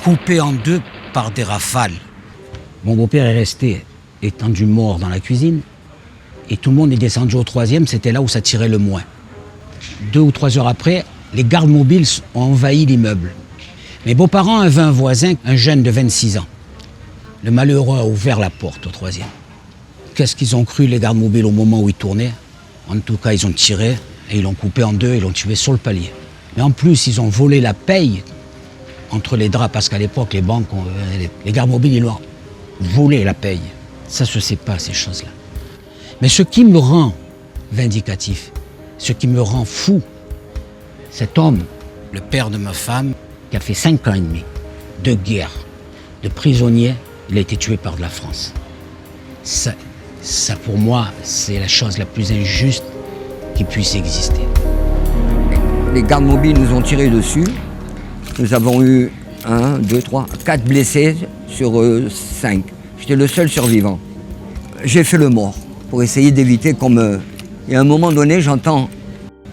coupé en deux par des rafales. Mon beau-père est resté étendu mort dans la cuisine et tout le monde est descendu au 3e, c'était là où ça tirait le moins. 2 ou 3 heures après, les gardes mobiles ont envahi l'immeuble. Mes beaux-parents avaient un voisin, un jeune de 26 ans. Le malheureux a ouvert la porte au 3e. Qu'est-ce qu'ils ont cru, les gardes mobiles, au moment où ils tournaient? En tout cas, ils ont tiré et ils l'ont coupé en deux et ils l'ont tué sur le palier. Mais en plus, ils ont volé la paye entre les draps, parce qu'à l'époque, les gardes mobiles, ils l'ont volé la paye. Ça se sait pas, ces choses-là. Mais ce qui me rend vindicatif, ce qui me rend fou, cet homme, le père de ma femme, qui a fait 5 ans et demi de guerre, de prisonnier, il a été tué par de la France. Ça pour moi, c'est la chose la plus injuste qui puisse exister. Les gardes mobiles nous ont tiré dessus. Nous avons eu 1, 2, 3, 4 blessés sur 5. J'étais le seul survivant. J'ai fait le mort pour essayer d'éviter qu'on me... Et à un moment donné, j'entends,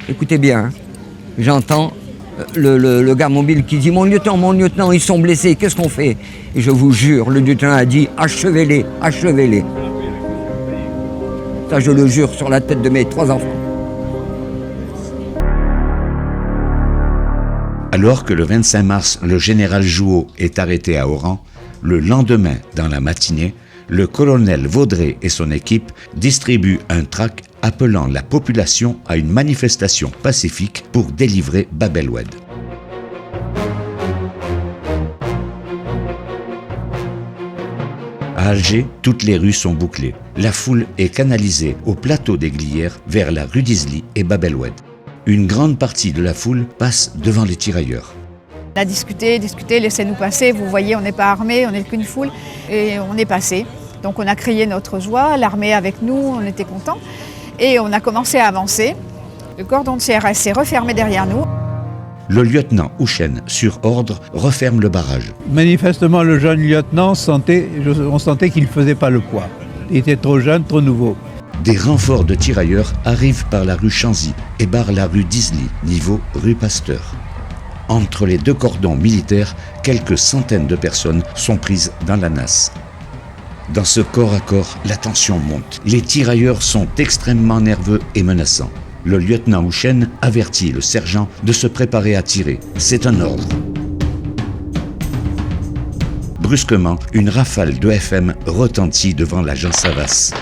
écoutez bien, hein, j'entends le garde mobile qui dit « Mon lieutenant, ils sont blessés, qu'est-ce qu'on fait ?» Et je vous jure, le lieutenant a dit « Achevez-les, achevez-les ». Ça, je le jure sur la tête de mes 3 enfants. Alors que le 25 mars, le général Jouot est arrêté à Oran, le lendemain, dans la matinée, le colonel Vaudrey et son équipe distribuent un tract appelant la population à une manifestation pacifique pour délivrer Bab el-Oued. À Alger, toutes les rues sont bouclées. La foule est canalisée au plateau des Glières vers la rue d'Isly et Bab el-Oued. Une grande partie de la foule passe devant les tirailleurs. On a discuté, laissez-nous passer, vous voyez, on n'est pas armés, on n'est qu'une foule, et on est passé. Donc on a crié notre joie, l'armée avec nous, on était contents, et on a commencé à avancer. Le cordon de CRS s'est refermé derrière nous. Le lieutenant Houchen, sur ordre, referme le barrage. Manifestement, le jeune lieutenant on sentait qu'il ne faisait pas le poids. Il était trop jeune, trop nouveau. Des renforts de tirailleurs arrivent par la rue Chanzy et barrent la rue d'Isly, niveau rue Pasteur. Entre les 2 cordons militaires, quelques centaines de personnes sont prises dans la nasse. Dans ce corps à corps, la tension monte. Les tirailleurs sont extrêmement nerveux et menaçants. Le lieutenant Houchen avertit le sergent de se préparer à tirer. C'est un ordre. Brusquement, une rafale de FM retentit devant l'agent Savas.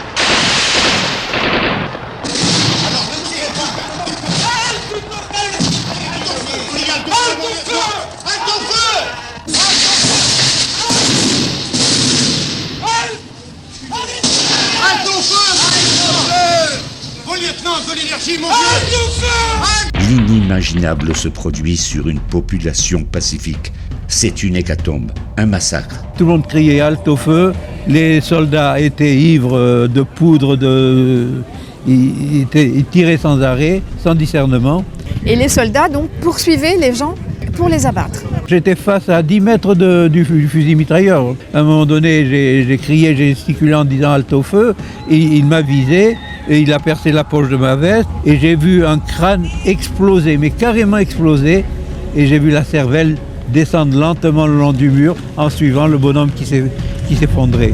L'inimaginable se produit sur une population pacifique. C'est une hécatombe, un massacre. Tout le monde criait halte au feu. Les soldats étaient ivres de poudre, ils tiraient sans arrêt, sans discernement. Et les soldats donc poursuivaient les gens pour les abattre. J'étais face à 10 mètres du fusil mitrailleur. À un moment donné, j'ai crié, j'ai gesticulé en disant halte au feu. Et il m'a visé et il a percé la poche de ma veste. Et j'ai vu un crâne exploser, mais carrément exploser. Et j'ai vu la cervelle descendre lentement le long du mur en suivant le bonhomme qui s'effondrait.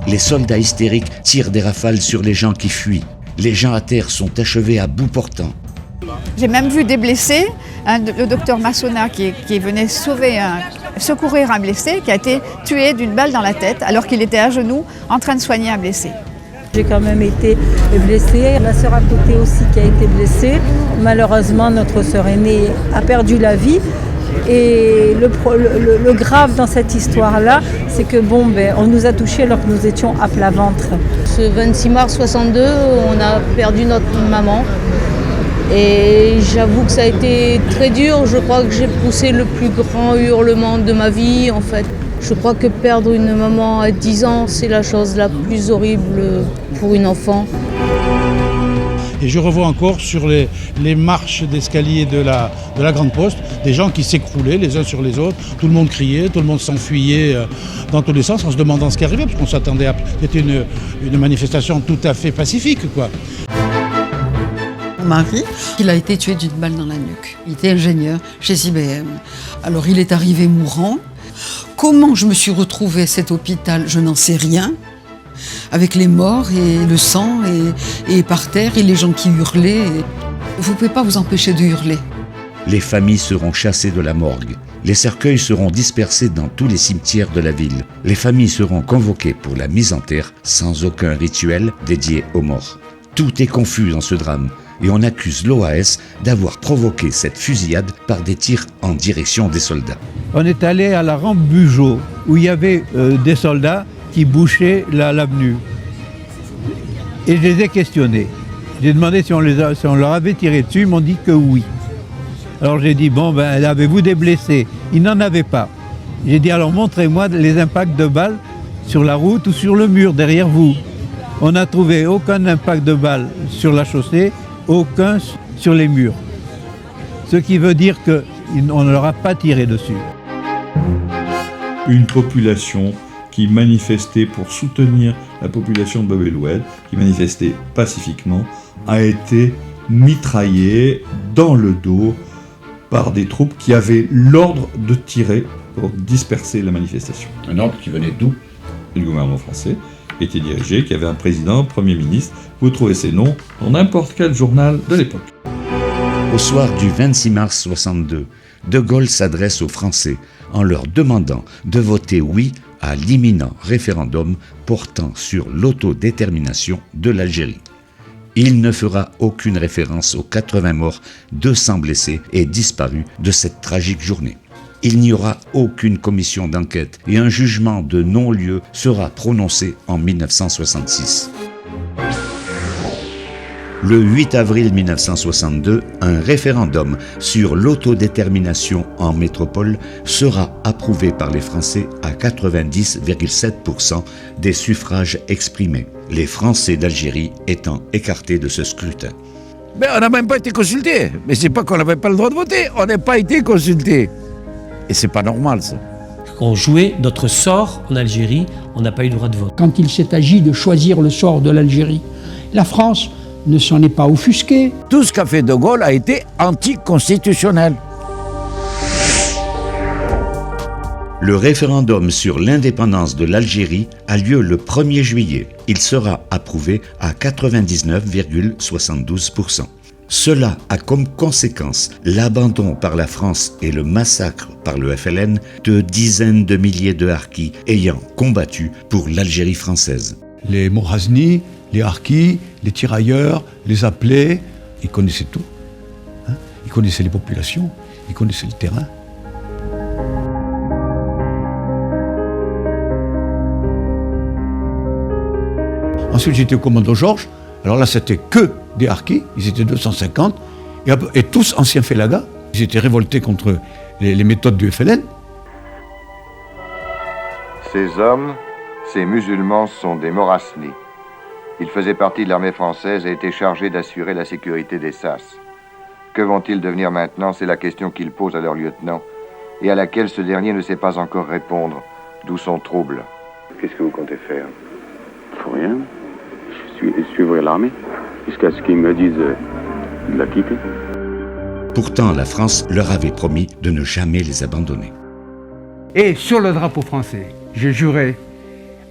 Les soldats hystériques tirent des rafales sur les gens qui fuient. Les gens à terre sont achevés à bout portant. J'ai même vu des blessés, le docteur Massona qui venait secourir un blessé qui a été tué d'une balle dans la tête alors qu'il était à genoux en train de soigner un blessé. J'ai quand même été blessée, ma sœur à côté aussi qui a été blessée. Malheureusement, notre sœur aînée a perdu la vie. Et le grave dans cette histoire-là, c'est que on nous a touchés alors que nous étions à plat ventre. Ce 26 mars 62, on a perdu notre maman. Et j'avoue que ça a été très dur. Je crois que j'ai poussé le plus grand hurlement de ma vie, en fait. Je crois que perdre une maman à 10 ans, c'est la chose la plus horrible pour une enfant. Et je revois encore sur les marches d'escalier de la Grande Poste, des gens qui s'écroulaient les uns sur les autres, tout le monde criait, tout le monde s'enfuyait dans tous les sens en se demandant ce qui arrivait, parce qu'on s'attendait à... C'était une manifestation tout à fait pacifique, quoi. Mon mari, il a été tué d'une balle dans la nuque. Il était ingénieur chez IBM. Alors il est arrivé mourant. Comment je me suis retrouvée à cet hôpital, je n'en sais rien. Avec les morts et le sang et par terre et les gens qui hurlaient. Vous ne pouvez pas vous empêcher de hurler. Les familles seront chassées de la morgue. Les cercueils seront dispersés dans tous les cimetières de la ville. Les familles seront convoquées pour la mise en terre sans aucun rituel dédié aux morts. Tout est confus dans ce drame. et on accuse l'OAS d'avoir provoqué cette fusillade par des tirs en direction des soldats. On est allé à la rampe Bugeaud, où il y avait des soldats qui bouchaient l'avenue. Et je les ai questionnés. J'ai demandé si on leur avait tiré dessus, ils m'ont dit que oui. Alors j'ai dit, bon, ben, avez-vous des blessés? Ils n'en avaient pas. J'ai dit, alors montrez-moi les impacts de balles sur la route ou sur le mur derrière vous. On n'a trouvé aucun impact de balles sur la chaussée, aucun sur les murs. Ce qui veut dire qu'on ne leur a pas tiré dessus. Une population qui manifestait pour soutenir la population de Bab el-Oued, qui manifestait pacifiquement, a été mitraillée dans le dos par des troupes qui avaient l'ordre de tirer pour disperser la manifestation. Un ordre qui venait d'où? Du gouvernement français, était dirigé, qui avait un président, premier ministre. Vous trouvez ces noms dans n'importe quel journal de l'époque. Au soir du 26 mars 62, De Gaulle s'adresse aux Français en leur demandant de voter oui à l'imminent référendum portant sur l'autodétermination de l'Algérie. Il ne fera aucune référence aux 80 morts, 200 blessés et disparus de cette tragique journée. Il n'y aura aucune commission d'enquête et un jugement de non-lieu sera prononcé en 1966. Le 8 avril 1962, un référendum sur l'autodétermination en métropole sera approuvé par les Français à 90,7% des suffrages exprimés, les Français d'Algérie étant écartés de ce scrutin. Mais on n'a même pas été consultés. Mais c'est pas qu'on n'avait pas le droit de voter, on n'a pas été consultés. Et c'est pas normal, ça. On jouait notre sort en Algérie, on n'a pas eu le droit de vote. Quand il s'est agi de choisir le sort de l'Algérie, la France ne s'en est pas offusquée. Tout ce qu'a fait De Gaulle a été anticonstitutionnel. Le référendum sur l'indépendance de l'Algérie a lieu le 1er juillet. Il sera approuvé à 99,72%. Cela a comme conséquence l'abandon par la France et le massacre par le FLN de dizaines de milliers de harkis ayant combattu pour l'Algérie française. Les Morazni, les harkis, les tirailleurs, les appelés, ils connaissaient tout. Ils connaissaient les populations, ils connaissaient le terrain. Ensuite, j'étais au commando Georges. Alors là, c'était que des harkis, ils étaient 250, et tous anciens félagas. Ils étaient révoltés contre les méthodes du FLN. Ces hommes, ces musulmans sont des Morasni. Ils faisaient partie de l'armée française et étaient chargés d'assurer la sécurité des Sas. Que vont-ils devenir maintenant? C'est la question qu'ils posent à leur lieutenant, et à laquelle ce dernier ne sait pas encore répondre, d'où son trouble. Qu'est-ce que vous comptez faire? Pour rien. Je suivrai l'armée, jusqu'à ce qu'ils me disent de la quitter. Pourtant, la France leur avait promis de ne jamais les abandonner. Et sur le drapeau français, j'ai juré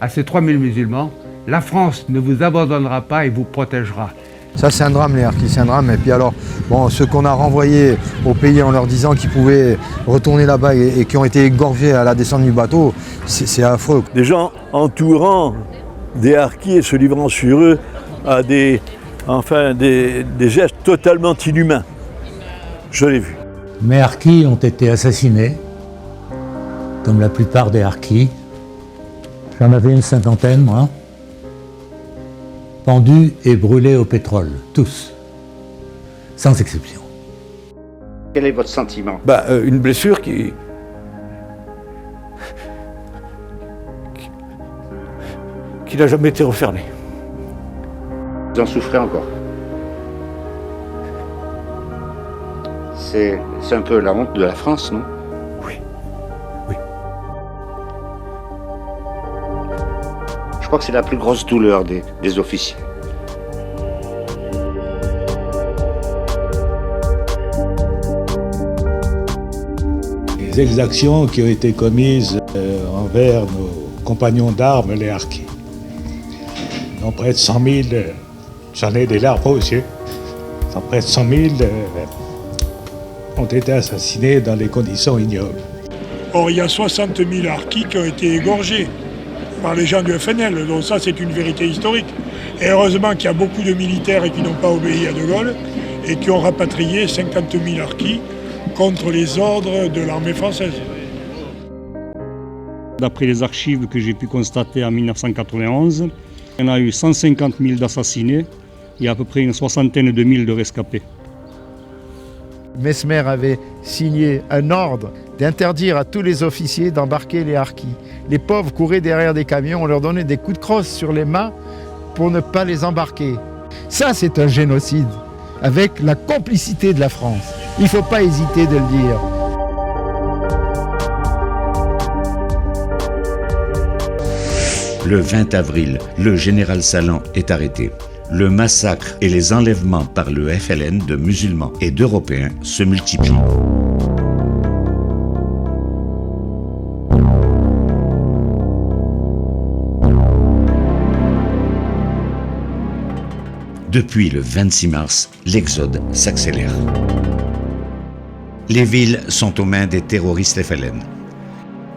à ces 3000 musulmans, la France ne vous abandonnera pas et vous protégera. Ça, c'est un drame, les harkis, c'est un drame. Et puis alors, bon, ceux qu'on a renvoyés au pays en leur disant qu'ils pouvaient retourner là-bas et qui ont été égorgés à la descente du bateau, c'est affreux. Des gens entourant des harkis et se livrant sur eux à des gestes totalement inhumains. Je l'ai vu. Mes harkis ont été assassinés, comme la plupart des harkis. J'en avais une cinquantaine, moi. Pendus et brûlés au pétrole, tous, sans exception. Quel est votre sentiment? Une blessure qui n'a jamais été refermée. Vous en souffrez encore? C'est un peu la honte de la France, non? Oui. Je crois que c'est la plus grosse douleur des officiers. Les exactions qui ont été commises envers nos compagnons d'armes, les harkis. Non, près de 100 000, j'en ai des larmes aux yeux. Près de 100 000 ont été assassinés dans des conditions ignobles. Or, il y a 60 000 harkis qui ont été égorgés. par les gens du FNL. Donc ça, c'est une vérité historique. Et heureusement qu'il y a beaucoup de militaires qui n'ont pas obéi à De Gaulle et qui ont rapatrié 50 000 harkis contre les ordres de l'armée française. D'après les archives que j'ai pu constater en 1991, il y en a eu 150 000 d'assassinés et à peu près une soixantaine de mille de rescapés. Mesmer avait signé un ordre d'interdire à tous les officiers d'embarquer les harkis. Les pauvres couraient derrière des camions, on leur donnait des coups de crosse sur les mains pour ne pas les embarquer. Ça, c'est un génocide, avec la complicité de la France. Il ne faut pas hésiter de le dire. Le 20 avril, le général Salan est arrêté. Le massacre et les enlèvements par le FLN de musulmans et d'Européens se multiplient. Depuis le 26 mars, l'exode s'accélère. Les villes sont aux mains des terroristes FLN.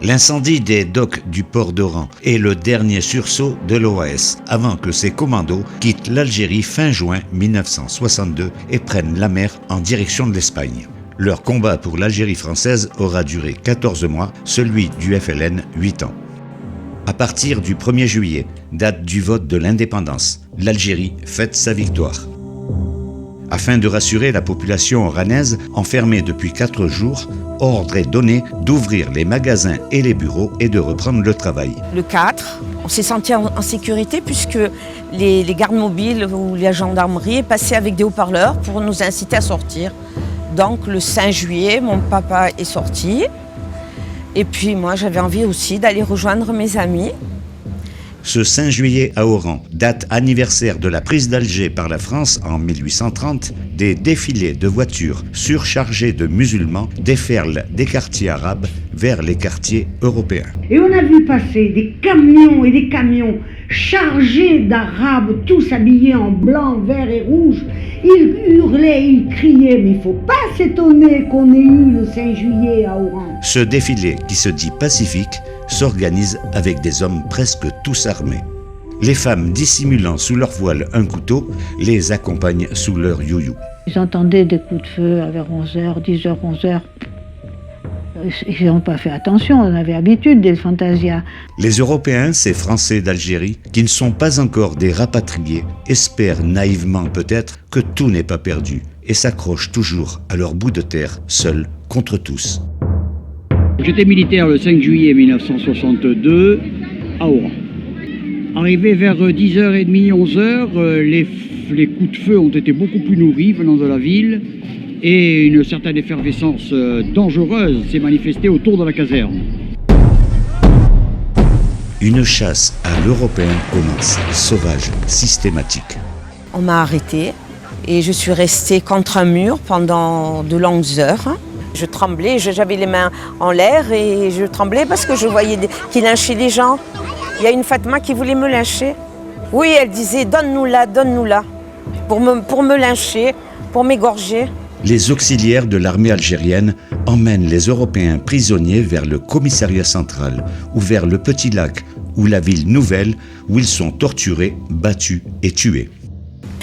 L'incendie des docks du port d'Oran est le dernier sursaut de l'OAS avant que ses commandos quittent l'Algérie fin juin 1962 et prennent la mer en direction de l'Espagne. Leur combat pour l'Algérie française aura duré 14 mois, celui du FLN 8 ans. À partir du 1er juillet, date du vote de l'indépendance, l'Algérie fête sa victoire. Afin de rassurer la population oranaise enfermée depuis 4 jours, ordre est donné d'ouvrir les magasins et les bureaux et de reprendre le travail. Le 4, on s'est senti en sécurité puisque les gardes mobiles ou la gendarmerie passaient avec des haut-parleurs pour nous inciter à sortir. Donc le 5 juillet, mon papa est sorti. Et puis moi, j'avais envie aussi d'aller rejoindre mes amis. Ce 5 juillet à Oran, date anniversaire de la prise d'Alger par la France en 1830, des défilés de voitures surchargées de musulmans déferlent des quartiers arabes vers les quartiers européens. Et on a vu passer des camions et des camions chargés d'Arabes, tous habillés en blanc, vert et rouge. Ils hurlaient, ils criaient, mais il ne faut pas s'étonner qu'on ait eu le 5 juillet à Oran. Ce défilé, qui se dit pacifique, s'organise avec des hommes presque tous armés. Les femmes dissimulant sous leur voile un couteau les accompagnent sous leur you-you. J'entendais des coups de feu vers 11h, 10h, 11h. Ils n'ont pas fait attention, on avait l'habitude des fantasias. Les Européens, ces Français d'Algérie, qui ne sont pas encore des rapatriés, espèrent naïvement peut-être que tout n'est pas perdu et s'accrochent toujours à leur bout de terre, seuls contre tous. J'étais militaire le 5 juillet 1962 à Oran. Arrivé vers 10h30, 11h, les coups de feu ont été beaucoup plus nourris venant de la ville et une certaine effervescence dangereuse s'est manifestée autour de la caserne. Une chasse à l'européen commence, sauvage, systématique. On m'a arrêtée et je suis restée contre un mur pendant de longues heures. Je tremblais, j'avais les mains en l'air et je tremblais parce que je voyais qu'ils lynchaient les gens. Il y a une Fatma qui voulait me lyncher. Oui, elle disait « donne-nous-la, donne-nous-la » pour me lyncher, pour m'égorger. Les auxiliaires de l'armée algérienne emmènent les Européens prisonniers vers le commissariat central ou vers le Petit Lac ou la ville nouvelle où ils sont torturés, battus et tués.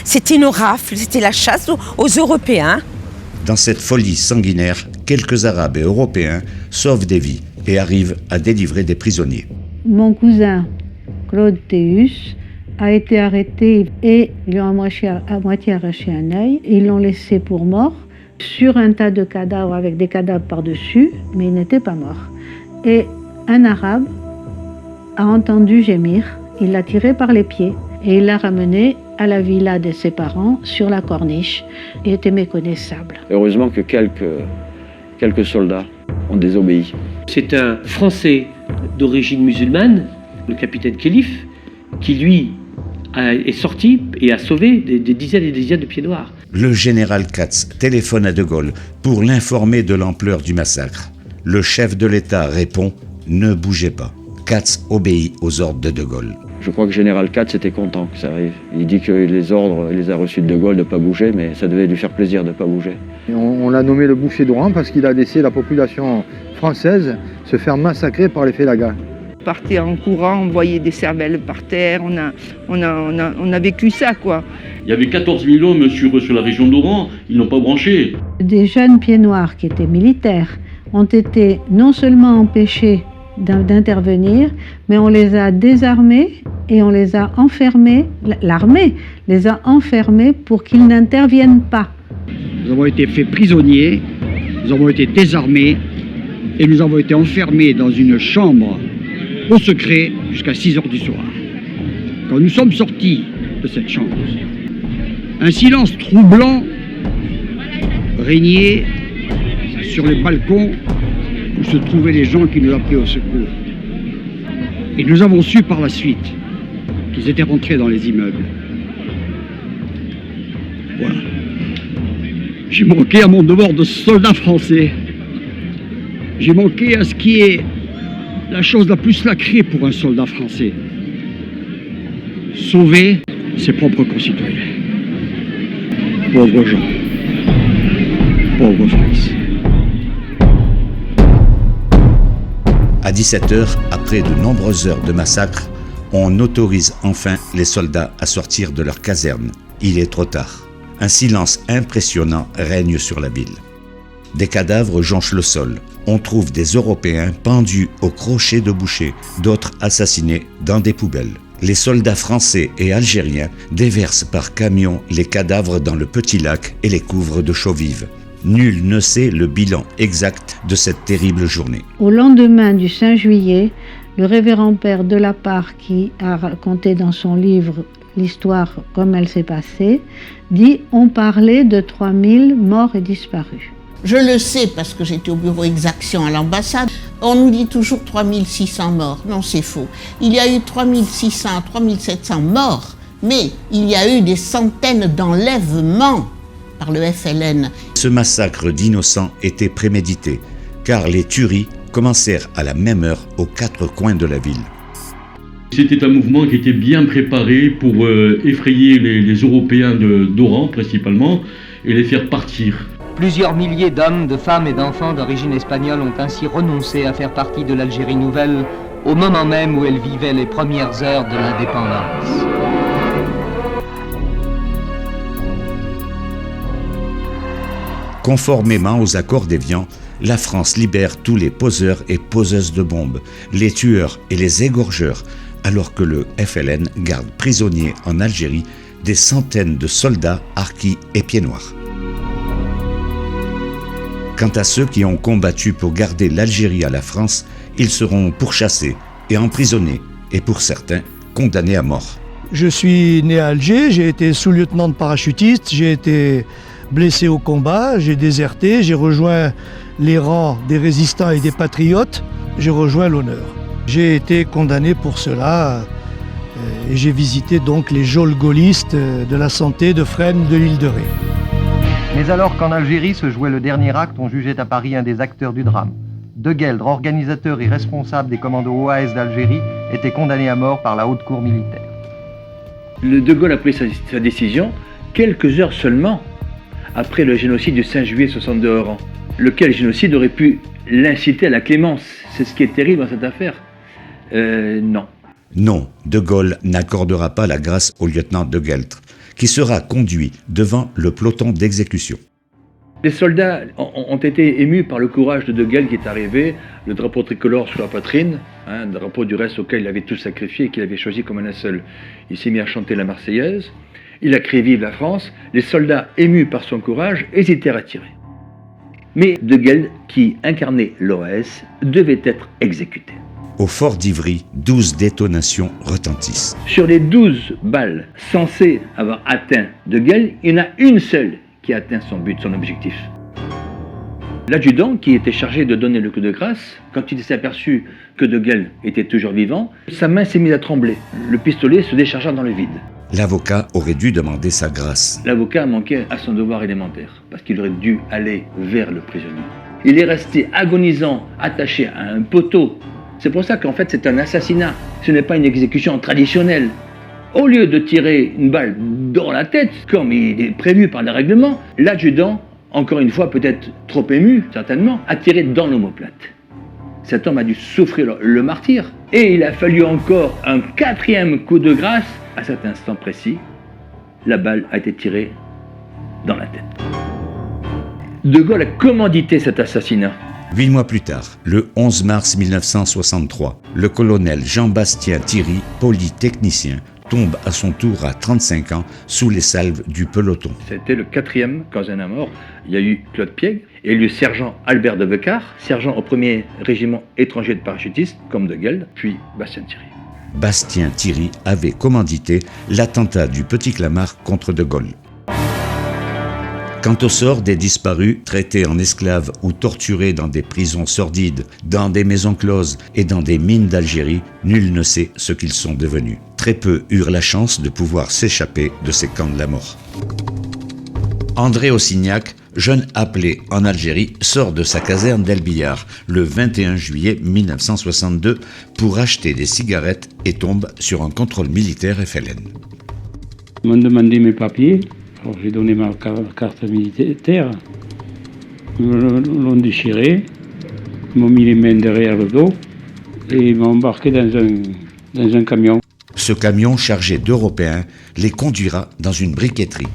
C'était une rafle, c'était la chasse aux Européens. Dans cette folie sanguinaire, quelques Arabes et Européens sauvent des vies et arrivent à délivrer des prisonniers. Mon cousin, Claude Théus, a été arrêté et ils lui ont à moitié arraché un œil. Ils l'ont laissé pour mort sur un tas de cadavres avec des cadavres par-dessus, mais il n'était pas mort. Et un Arabe a entendu gémir, il l'a tiré par les pieds et il l'a ramené à la villa de ses parents sur la corniche. Il était méconnaissable. Heureusement que quelques soldats ont désobéi. C'est un Français d'origine musulmane, le capitaine Khelif, qui lui est sorti et a sauvé des dizaines et des dizaines de pieds noirs. Le général Katz téléphone à De Gaulle pour l'informer de l'ampleur du massacre. Le chef de l'État répond « Ne bougez pas ». Katz obéit aux ordres de De Gaulle. Je crois que le général Katz était content que ça arrive. Il dit que les ordres, il les a reçus de De Gaulle de ne pas bouger, mais ça devait lui faire plaisir de ne pas bouger. On l'a nommé le boucher d'Oran parce qu'il a laissé la population française se faire massacrer par les Félagas. On partait en courant, on voyait des cervelles par terre, on a vécu ça, quoi. Il y avait 14 000 hommes sur la région d'Oran, ils n'ont pas branché. Des jeunes pieds noirs qui étaient militaires ont été non seulement empêchés d'intervenir, mais on les a désarmés et on les a enfermés, l'armée les a enfermés pour qu'ils n'interviennent pas. Nous avons été faits prisonniers, nous avons été désarmés et nous avons été enfermés dans une chambre au secret jusqu'à 6 heures du soir. Quand nous sommes sortis de cette chambre, un silence troublant régnait sur les balcons où se trouvaient les gens qui nous appelaient au secours. Et nous avons su par la suite qu'ils étaient rentrés dans les immeubles. Voilà. J'ai manqué à mon devoir de soldat français. J'ai manqué à ce qui est la chose la plus sacrée pour un soldat français. Sauver ses propres concitoyens. Pauvres gens. Pauvre France. À 17h, après de nombreuses heures de massacre, on autorise enfin les soldats à sortir de leur caserne. Il est trop tard. Un silence impressionnant règne sur la ville. Des cadavres jonchent le sol. On trouve des Européens pendus au crochet de boucher, d'autres assassinés dans des poubelles. Les soldats français et algériens déversent par camions les cadavres dans le petit lac et les couvrent de chaux vives. Nul ne sait le bilan exact de cette terrible journée. Au lendemain du 5 juillet, le révérend père Delapare, qui a raconté dans son livre l'histoire comme elle s'est passée, dit « On parlait de 3000 morts et disparus ». Je le sais parce que j'étais au bureau exaction à l'ambassade. On nous dit toujours 3600 morts. Non, c'est faux. Il y a eu 3600 à 3700 morts, mais il y a eu des centaines d'enlèvements par le FLN. Ce massacre d'innocents était prémédité, car les tueries commencèrent à la même heure aux 4 coins de la ville. C'était un mouvement qui était bien préparé pour effrayer les Européens d'Oran principalement et les faire partir. Plusieurs milliers d'hommes, de femmes et d'enfants d'origine espagnole ont ainsi renoncé à faire partie de l'Algérie nouvelle au moment même où elle vivait les premières heures de l'indépendance. Conformément aux accords d'Évian, la France libère tous les poseurs et poseuses de bombes, les tueurs et les égorgeurs, alors que le FLN garde prisonniers en Algérie des centaines de soldats harkis et pieds noirs. Quant à ceux qui ont combattu pour garder l'Algérie à la France, ils seront pourchassés et emprisonnés, et pour certains, condamnés à mort. Je suis né à Alger, j'ai été sous-lieutenant de parachutiste, j'ai été blessé au combat, j'ai déserté, j'ai rejoint les rangs des résistants et des patriotes, j'ai rejoint l'honneur. J'ai été condamné pour cela et j'ai visité donc les geôles gaullistes de la Santé, de Fresnes, de l'île de Ré. Mais alors qu'en Algérie se jouait le dernier acte, on jugeait à Paris un des acteurs du drame. De Gueldre, organisateur et responsable des commandos OAS d'Algérie, était condamné à mort par la haute cour militaire. Le De Gaulle a pris sa décision quelques heures seulement après le génocide du 5 juillet 62 à Oran, lequel génocide aurait pu l'inciter à la clémence. C'est ce qui est terrible dans cette affaire. Non. Non, De Gaulle n'accordera pas la grâce au lieutenant de Gueldre, qui sera conduit devant le peloton d'exécution. Les soldats ont été émus par le courage de Gaulle qui est arrivé, le drapeau tricolore sur la poitrine, un drapeau du reste auquel il avait tout sacrifié et qu'il avait choisi comme un seul. Il s'est mis à chanter la Marseillaise, il a crié « Vive la France », les soldats émus par son courage hésitèrent à tirer. Mais De Gaulle, qui incarnait l'OAS, devait être exécuté. Au fort d'Ivry, 12 détonations retentissent. Sur les 12 balles censées avoir atteint De Gaulle, il y en a une seule qui a atteint son but, son objectif. L'adjudant, qui était chargé de donner le coup de grâce, quand il s'est aperçu que De Gaulle était toujours vivant, sa main s'est mise à trembler. Le pistolet se déchargea dans le vide. L'avocat aurait dû demander sa grâce. L'avocat manquait à son devoir élémentaire, parce qu'il aurait dû aller vers le prisonnier. Il est resté agonisant, attaché à un poteau. C'est pour ça qu'en fait c'est un assassinat, ce n'est pas une exécution traditionnelle. Au lieu de tirer une balle dans la tête, comme il est prévu par les règlements, l'adjudant, encore une fois peut-être trop ému, certainement, a tiré dans l'omoplate. Cet homme a dû souffrir le martyre. Et il a fallu encore un 4e coup de grâce. À cet instant précis, la balle a été tirée dans la tête. De Gaulle a commandité cet assassinat. 8 mois plus tard, le 11 mars 1963, le colonel Jean-Bastien Thierry, polytechnicien, tombe à son tour à 35 ans sous les salves du peloton. C'était le 4e caserne à mort. Il y a eu Claude Piègue et le sergent Albert de Beccar, sergent au 1er régiment étranger de parachutistes, comme de Gelde, puis Bastien Thierry. Bastien Thierry avait commandité l'attentat du Petit Clamart contre de Gaulle. Quant au sort des disparus, traités en esclaves ou torturés dans des prisons sordides, dans des maisons closes et dans des mines d'Algérie, nul ne sait ce qu'ils sont devenus. Très peu eurent la chance de pouvoir s'échapper de ces camps de la mort. André Ossignac, jeune appelé en Algérie, sort de sa caserne d'El Billard le 21 juillet 1962 pour acheter des cigarettes et tombe sur un contrôle militaire FLN. Ils m'ont demandé mes papiers. Alors j'ai donné ma carte militaire, ils l'ont déchiré, ils m'ont mis les mains derrière le dos et ils m'ont embarqué dans un camion. Ce camion chargé d'Européens les conduira dans une briqueterie.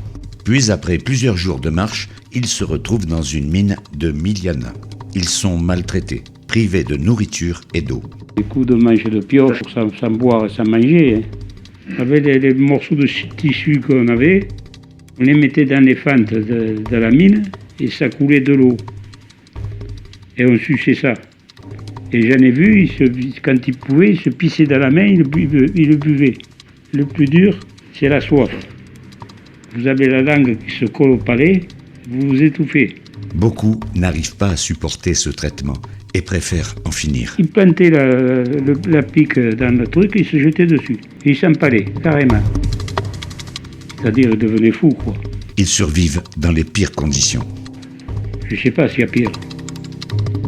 Puis après plusieurs jours de marche, ils se retrouvent dans une mine de Miliana. Ils sont maltraités, privés de nourriture et d'eau. Des coups de manche de pioche sans boire et sans manger. Avec les morceaux de tissu qu'on avait, on les mettait dans les fentes de la mine et ça coulait de l'eau. Et on suçait ça. Et j'en ai vu, quand il pouvait, il se pissait dans la main, il le buvait. Le plus dur, c'est la soif. Vous avez la langue qui se colle au palais, vous vous étouffez. Beaucoup n'arrivent pas à supporter ce traitement et préfèrent en finir. Il plantait la pique dans le truc et il se jetait dessus. Il s'empalait, carrément. C'est-à-dire, il devenait fou, quoi. Ils survivent dans les pires conditions. Je ne sais pas s'il y a pire.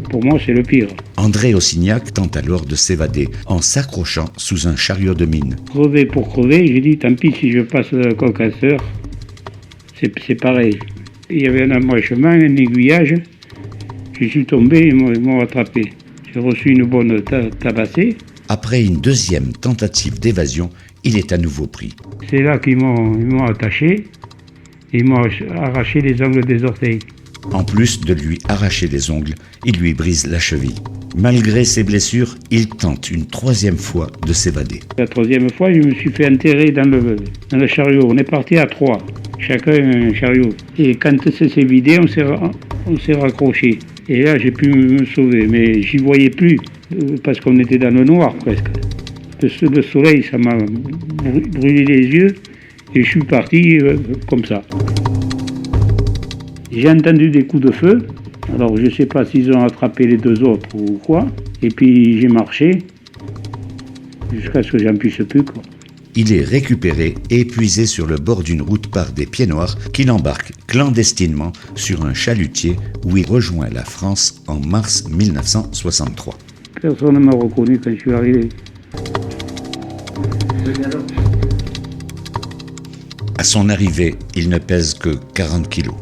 Pour moi, c'est le pire. André Ossignac tente alors de s'évader en s'accrochant sous un chariot de mine. Crever pour crever, j'ai dit, tant pis si je passe le concasseur, c'est pareil. Il y avait un embranchement, un aiguillage. Je suis tombé, ils m'ont rattrapé. J'ai reçu une bonne tabassée. Après une deuxième tentative d'évasion, il est à nouveau pris. C'est là qu'ils m'ont attaché et ils m'ont arraché les ongles des orteils. En plus de lui arracher les ongles, il lui brise la cheville. Malgré ses blessures, il tente une 3e fois de s'évader. La 3e fois, je me suis fait enterrer dans le chariot. On est parti à 3, chacun un chariot. Et quand ça s'est vidé, on s'est raccroché. Et là, j'ai pu me sauver, mais j'y voyais plus, parce qu'on était dans le noir presque. Le soleil, ça m'a brûlé les yeux, et je suis parti comme ça. J'ai entendu des coups de feu, alors je ne sais pas s'ils ont attrapé les 2 autres ou quoi, et puis j'ai marché, jusqu'à ce que j'en puisse plus, quoi. Il est récupéré et épuisé sur le bord d'une route par des pieds noirs qui l'embarquent clandestinement sur un chalutier où il rejoint la France en mars 1963. Personne ne m'a reconnu quand je suis arrivé. À son arrivée, il ne pèse que 40 kilos.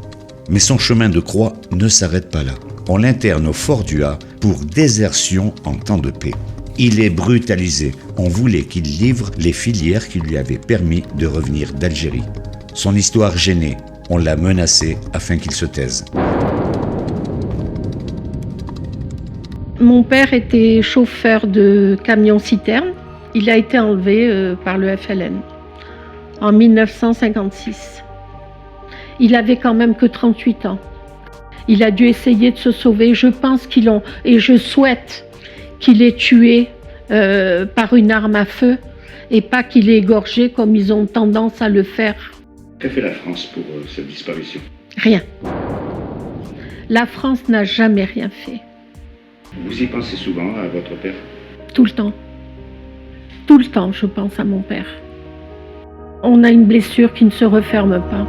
Mais son chemin de croix ne s'arrête pas là. On l'interne au fort du Ha pour désertion en temps de paix. Il est brutalisé. On voulait qu'il livre les filières qui lui avaient permis de revenir d'Algérie. Son histoire gênée, on l'a menacé afin qu'il se taise. Mon père était chauffeur de camion-citerne. Il a été enlevé par le FLN en 1956. Il avait quand même que 38 ans. Il a dû essayer de se sauver. Je pense et je souhaite qu'il ait tué par une arme à feu et pas qu'il ait égorgé comme ils ont tendance à le faire. Qu'a fait la France pour cette disparition? Rien. La France n'a jamais rien fait. Vous y pensez souvent à votre père? Tout le temps. Tout le temps, je pense à mon père. On a une blessure qui ne se referme pas.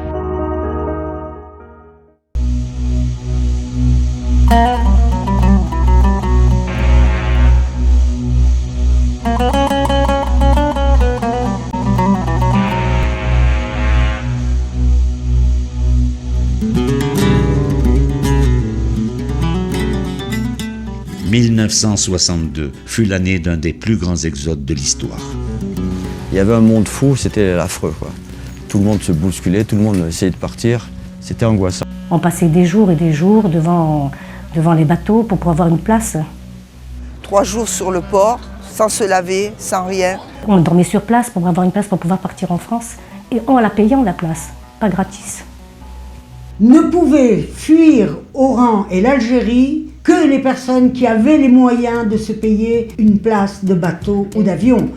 1962 fut l'année d'un des plus grands exodes de l'histoire. Il y avait un monde fou, c'était affreux, quoi. Tout le monde se bousculait, tout le monde essayait de partir, c'était angoissant. On passait des jours et des jours devant les bateaux pour pouvoir avoir une place. 3 jours sur le port, sans se laver, sans rien. On dormait sur place pour avoir une place pour pouvoir partir en France. Et en la payant la place, pas gratis. Ne pouvaient fuir Oran et l'Algérie que les personnes qui avaient les moyens de se payer une place de bateau ou d'avion.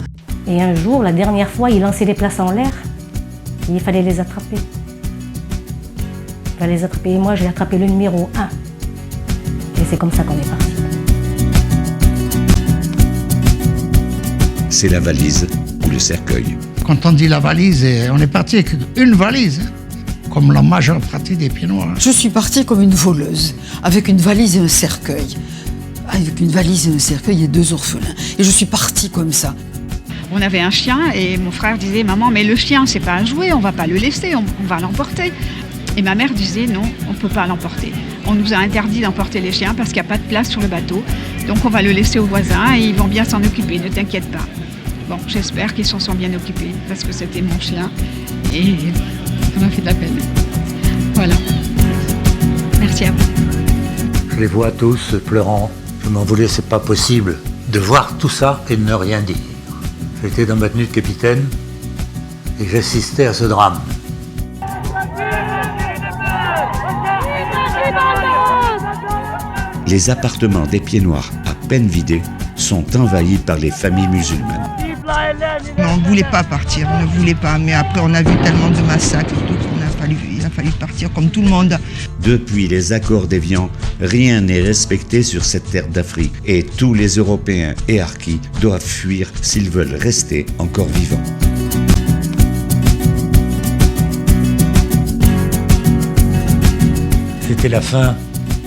Et un jour, la dernière fois, ils lançaient les places en l'air. Et il fallait les attraper. Il fallait les attraper. Et moi, j'ai attrapé le numéro 1. Et c'est comme ça qu'on est parti. C'est la valise ou le cercueil. Quand on dit la valise, on est parti avec une valise, comme la majeure partie des Pieds Noirs. Je suis partie comme une voleuse, avec une valise et un cercueil. Avec une valise et un cercueil et 2 orphelins. Et je suis partie comme ça. On avait un chien et mon frère disait « Maman, mais le chien, c'est pas un jouet, on va pas le laisser, on va l'emporter. » Et ma mère disait « Non, on peut pas l'emporter. On nous a interdit d'emporter les chiens parce qu'il n'y a pas de place sur le bateau. Donc on va le laisser aux voisins et ils vont bien s'en occuper, ne t'inquiète pas. » Bon, j'espère qu'ils s'en sont bien occupés parce que c'était mon chien et ça m'a fait de la peine. Voilà. Merci à vous. Je les vois tous pleurant. Je m'en voulais, c'est pas possible de voir tout ça et de ne rien dire. J'étais dans ma tenue de capitaine et j'assistais à ce drame. Les appartements des Pieds Noirs, à peine vidés, sont envahis par les familles musulmanes. On ne voulait pas partir, on ne voulait pas, mais après on a vu tellement de massacres il a fallu partir comme tout le monde. Depuis les accords d'Évian, rien n'est respecté sur cette terre d'Afrique et tous les Européens et Harkis doivent fuir s'ils veulent rester encore vivants. C'était la fin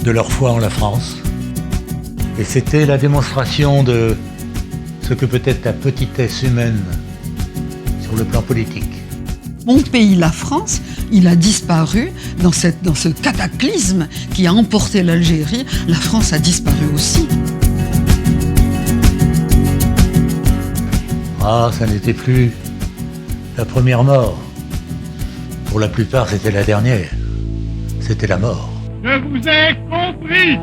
de leur foi en la France et c'était la démonstration de ce que peut être la petitesse humaine sur le plan politique. Mon pays, la France, il a disparu dans ce cataclysme qui a emporté l'Algérie. La France a disparu aussi. Ah, ça n'était plus la première mort. Pour la plupart, c'était la dernière. C'était la mort. Je vous ai compris.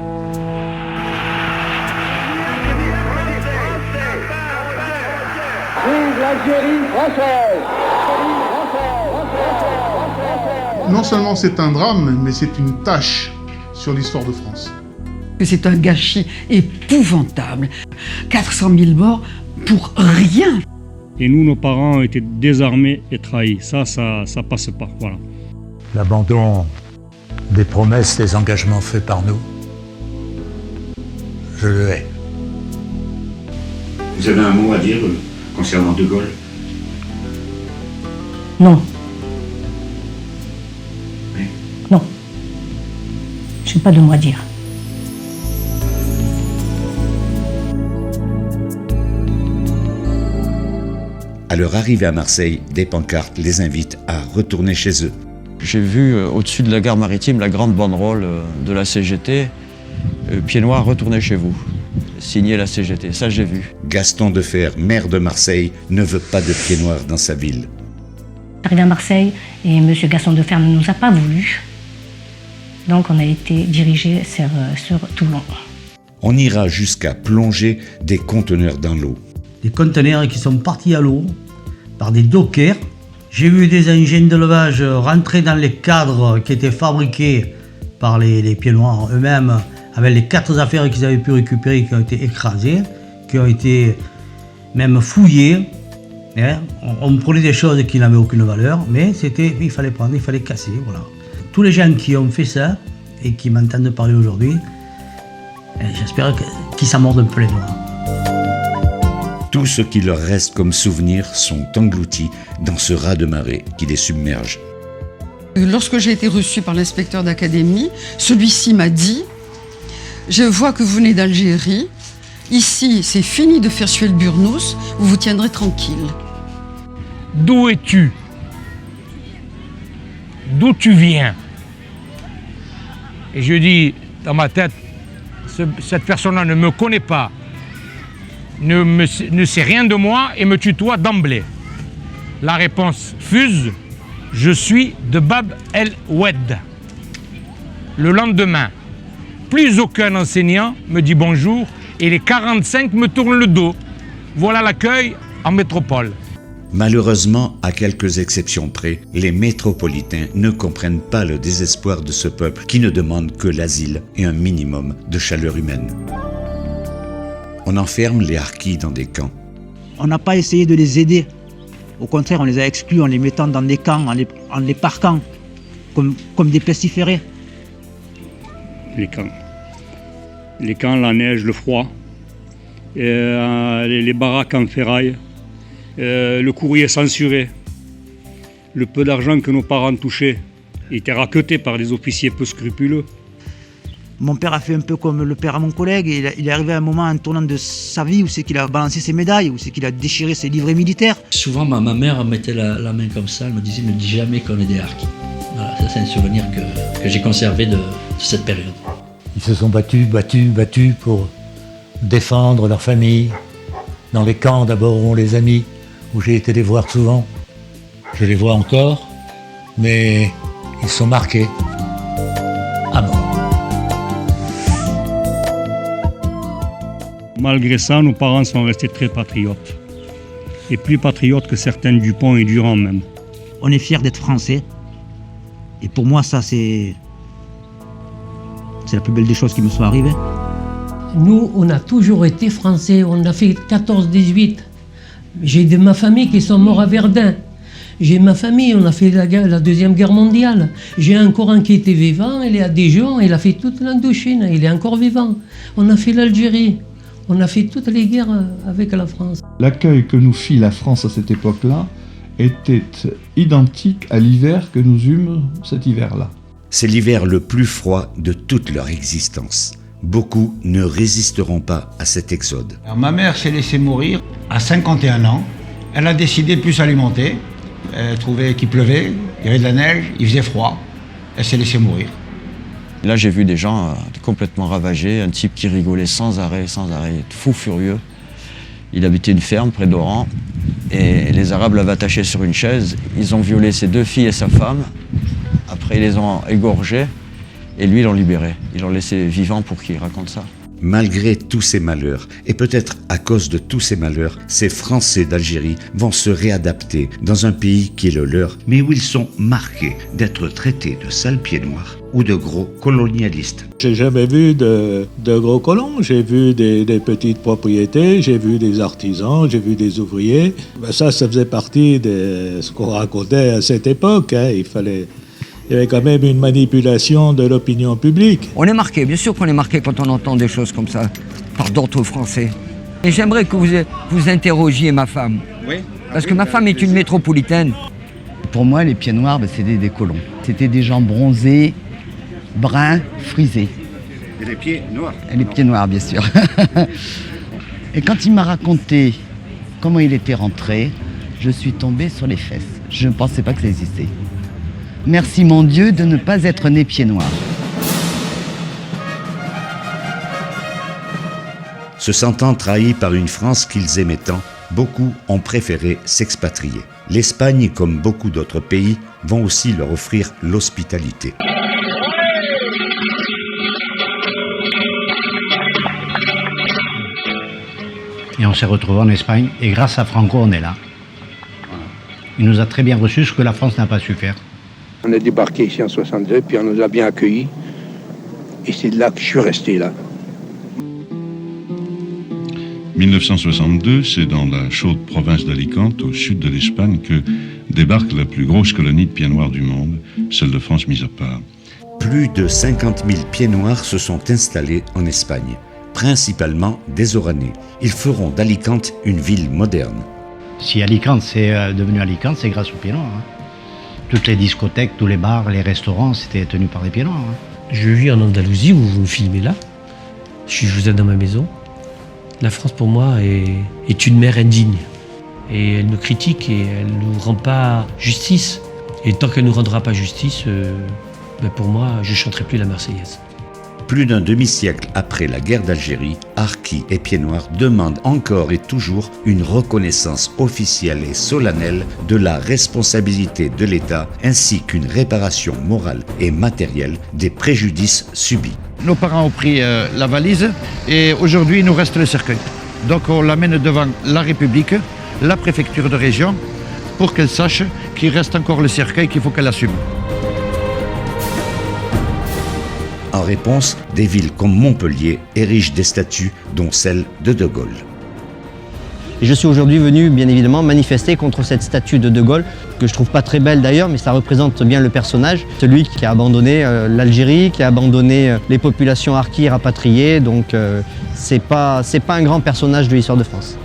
Vive l'Algérie française! Non seulement c'est un drame, mais c'est une tache sur l'histoire de France. C'est un gâchis épouvantable. 400 000 morts pour rien. Et nous, nos parents, ont été désarmés et trahis. Ça passe pas, voilà. L'abandon des promesses, des engagements faits par nous, je le hais. Vous avez un mot à dire concernant De Gaulle? Non. Oui. Non. Je n'ai pas de mot à dire. À leur arrivée à Marseille, des pancartes les invitent à retourner chez eux. J'ai vu au-dessus de la gare maritime la grande banderole de la CGT, Pieds Noirs, retournez chez vous. Signé la CGT, ça j'ai vu. Gaston Defer, maire de Marseille, ne veut pas de Pieds Noirs dans sa ville. Arrivé à Marseille et M. Gaston Defer ne nous a pas voulu. Donc on a été dirigé sur Toulon. On ira jusqu'à plonger des conteneurs dans l'eau. Des conteneurs qui sont partis à l'eau par des dockers. J'ai vu des engins de levage rentrer dans les cadres qui étaient fabriqués par les Pieds Noirs eux-mêmes, avec les 4 affaires qu'ils avaient pu récupérer, qui ont été écrasées, qui ont été même fouillées. On prenait des choses qui n'avaient aucune valeur, mais il fallait prendre, il fallait casser, voilà. Tous les gens qui ont fait ça et qui m'entendent parler aujourd'hui, j'espère qu'ils s'en mordent un peu les doigts. Tout ce qui leur reste comme souvenirs sont engloutis dans ce raz-de-marée qui les submerge. Lorsque j'ai été reçue par l'inspecteur d'académie, celui-ci m'a dit « Je vois que vous venez d'Algérie. Ici, c'est fini de faire suer le burnous. Vous vous tiendrez tranquille. » D'où es-tu? D'où tu viens? Et je dis, dans ma tête, cette personne-là ne me connaît pas, ne sait rien de moi et me tutoie d'emblée. La réponse fuse, je suis de Bab El Oued. Le lendemain, plus aucun enseignant me dit bonjour et les 45 me tournent le dos. Voilà l'accueil en métropole. Malheureusement, à quelques exceptions près, les métropolitains ne comprennent pas le désespoir de ce peuple qui ne demande que l'asile et un minimum de chaleur humaine. On enferme les harkis dans des camps. On n'a pas essayé de les aider. Au contraire, on les a exclus en les mettant dans des camps, en les parquant, comme des pestiférés. Les camps, la neige, le froid, les baraques en ferraille, le courrier censuré, le peu d'argent que nos parents touchaient était raqueté par des officiers peu scrupuleux. Mon père a fait un peu comme le père à mon collègue, et il est arrivé à un moment, un tournant de sa vie, où c'est qu'il a balancé ses médailles, où c'est qu'il a déchiré ses livrets militaires. Souvent, ma mère mettait la main comme ça, elle me disait « Ne dis jamais qu'on est des harkis ». Voilà, ça c'est un souvenir que j'ai conservé de cette période. Ils se sont battus pour défendre leur famille. Dans les camps, d'abord, où on les a mis, où j'ai été les voir souvent. Je les vois encore, mais ils sont marqués à mort. Malgré ça, nos parents sont restés très patriotes. Et plus patriotes que certains Dupont et Durand même. On est fiers d'être français. Et pour moi, ça, c'est la plus belle des choses qui me soit arrivée. Nous, on a toujours été français. On a fait 14-18. J'ai de ma famille qui sont morts à Verdun. J'ai ma famille, on a fait la Deuxième Guerre mondiale. J'ai un coran qui était vivant, il est à Dijon, il a fait toute l'Indochine, il est encore vivant. On a fait l'Algérie. On a fait toutes les guerres avec la France. L'accueil que nous fit la France à cette époque-là était identique à l'hiver que nous eûmes cet hiver-là. C'est l'hiver le plus froid de toute leur existence. Beaucoup ne résisteront pas à cet exode. Alors, ma mère s'est laissée mourir à 51 ans. Elle a décidé de plus s'alimenter. Elle trouvait qu'il pleuvait, il y avait de la neige, il faisait froid. Elle s'est laissée mourir. Là, j'ai vu des gens complètement ravagés, un type qui rigolait sans arrêt, fou furieux. Il habitait une ferme près d'Oran et les Arabes l'avaient attaché sur une chaise. Ils ont violé ses 2 filles et sa femme. Après, ils les ont égorgés et lui, ils l'ont libéré. Ils l'ont laissé vivant pour qu'il raconte ça. Malgré tous ces malheurs, et peut-être à cause de tous ces malheurs, ces Français d'Algérie vont se réadapter dans un pays qui est le leur, mais où ils sont marqués d'être traités de sales pieds noirs ou de gros colonialistes. J'ai jamais vu de gros colons, j'ai vu des petites propriétés, j'ai vu des artisans, j'ai vu des ouvriers. Ça faisait partie de ce qu'on racontait à cette époque, hein. Il y avait quand même une manipulation de l'opinion publique. On est marqué, bien sûr qu'on est marqué quand on entend des choses comme ça, par d'autres Français. Et j'aimerais que vous interrogiez ma femme. Oui. Parce que ma femme est une métropolitaine. Pour moi, les pieds noirs, c'était des colons. C'était des gens bronzés, bruns, frisés. Et les pieds noirs. Et les pieds noirs, bien sûr. Et quand il m'a raconté comment il était rentré, je suis tombée sur les fesses. Je ne pensais pas que ça existait. Merci mon Dieu de ne pas être né pieds noirs. Se sentant trahis par une France qu'ils aimaient tant, beaucoup ont préféré s'expatrier. L'Espagne, comme beaucoup d'autres pays, vont aussi leur offrir l'hospitalité. Et on s'est retrouvés en Espagne, et grâce à Franco, on est là. Il nous a très bien reçus, ce que la France n'a pas su faire. On a débarqué ici en 62, puis on nous a bien accueillis. Et c'est de là que je suis resté là. 1962, c'est dans la chaude province d'Alicante, au sud de l'Espagne, que débarque la plus grosse colonie de pieds noirs du monde, celle de France mise à part. Plus de 50 000 pieds noirs se sont installés en Espagne, principalement des Oranais. Ils feront d'Alicante une ville moderne. Si Alicante c'est devenu Alicante, c'est grâce aux pieds noirs. Toutes les discothèques, tous les bars, les restaurants, c'était tenu par des pieds noirs. Je vis en Andalousie, où vous me filmez là. Je vous aide dans ma maison. La France, pour moi, est une mère indigne. Et elle nous critique et elle ne nous rend pas justice. Et tant qu'elle ne nous rendra pas justice, pour moi, je ne chanterai plus la Marseillaise. Plus d'un demi-siècle après la guerre d'Algérie, harkis et pieds noirs demandent encore et toujours une reconnaissance officielle et solennelle de la responsabilité de l'État ainsi qu'une réparation morale et matérielle des préjudices subis. Nos parents ont pris la valise et aujourd'hui il nous reste le cercueil. Donc on l'amène devant la République, la préfecture de région, pour qu'elle sache qu'il reste encore le cercueil qu'il faut qu'elle assume. En réponse, des villes comme Montpellier érigent des statues, dont celle de De Gaulle. Et je suis aujourd'hui venu, bien évidemment, manifester contre cette statue de De Gaulle, que je trouve pas très belle d'ailleurs, mais ça représente bien le personnage, celui qui a abandonné l'Algérie, qui a abandonné les populations harkis rapatriées, donc c'est pas un grand personnage de l'histoire de France.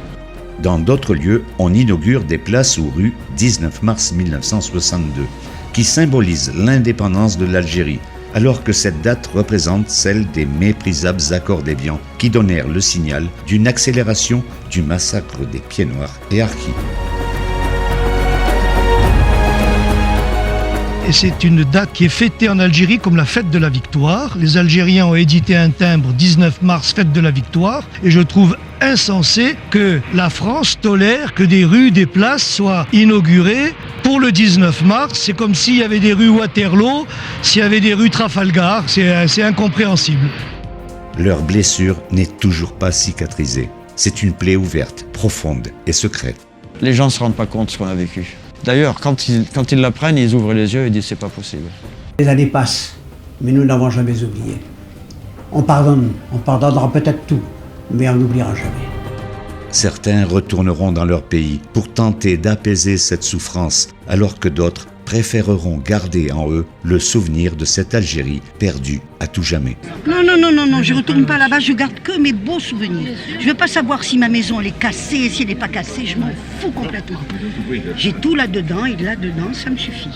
Dans d'autres lieux, on inaugure des places ou rues 19 mars 1962, qui symbolisent l'indépendance de l'Algérie, alors que cette date représente celle des méprisables accords d'Évian qui donnèrent le signal d'une accélération du massacre des pieds noirs et harkis. Et c'est une date qui est fêtée en Algérie comme la fête de la victoire. Les Algériens ont édité un timbre 19 mars, fête de la victoire, et je trouve insensé que la France tolère que des rues, des places soient inaugurées pour le 19 mars. C'est comme s'il y avait des rues Waterloo, s'il y avait des rues Trafalgar, c'est incompréhensible. Leur blessure n'est toujours pas cicatrisée. C'est une plaie ouverte, profonde et secrète. Les gens ne se rendent pas compte de ce qu'on a vécu. D'ailleurs, quand ils l'apprennent, ils ouvrent les yeux et disent c'est pas possible. Les années passent, mais nous n'avons jamais oublié. On pardonnera peut-être tout, mais on n'oubliera jamais. Certains retourneront dans leur pays pour tenter d'apaiser cette souffrance, alors que d'autres préféreront garder en eux le souvenir de cette Algérie perdue à tout jamais. Non, je retourne pas là-bas, je garde que mes beaux souvenirs. Je veux pas savoir si ma maison elle est cassée, si elle n'est pas cassée, je m'en fous complètement. J'ai tout là-dedans et là-dedans, ça me suffit.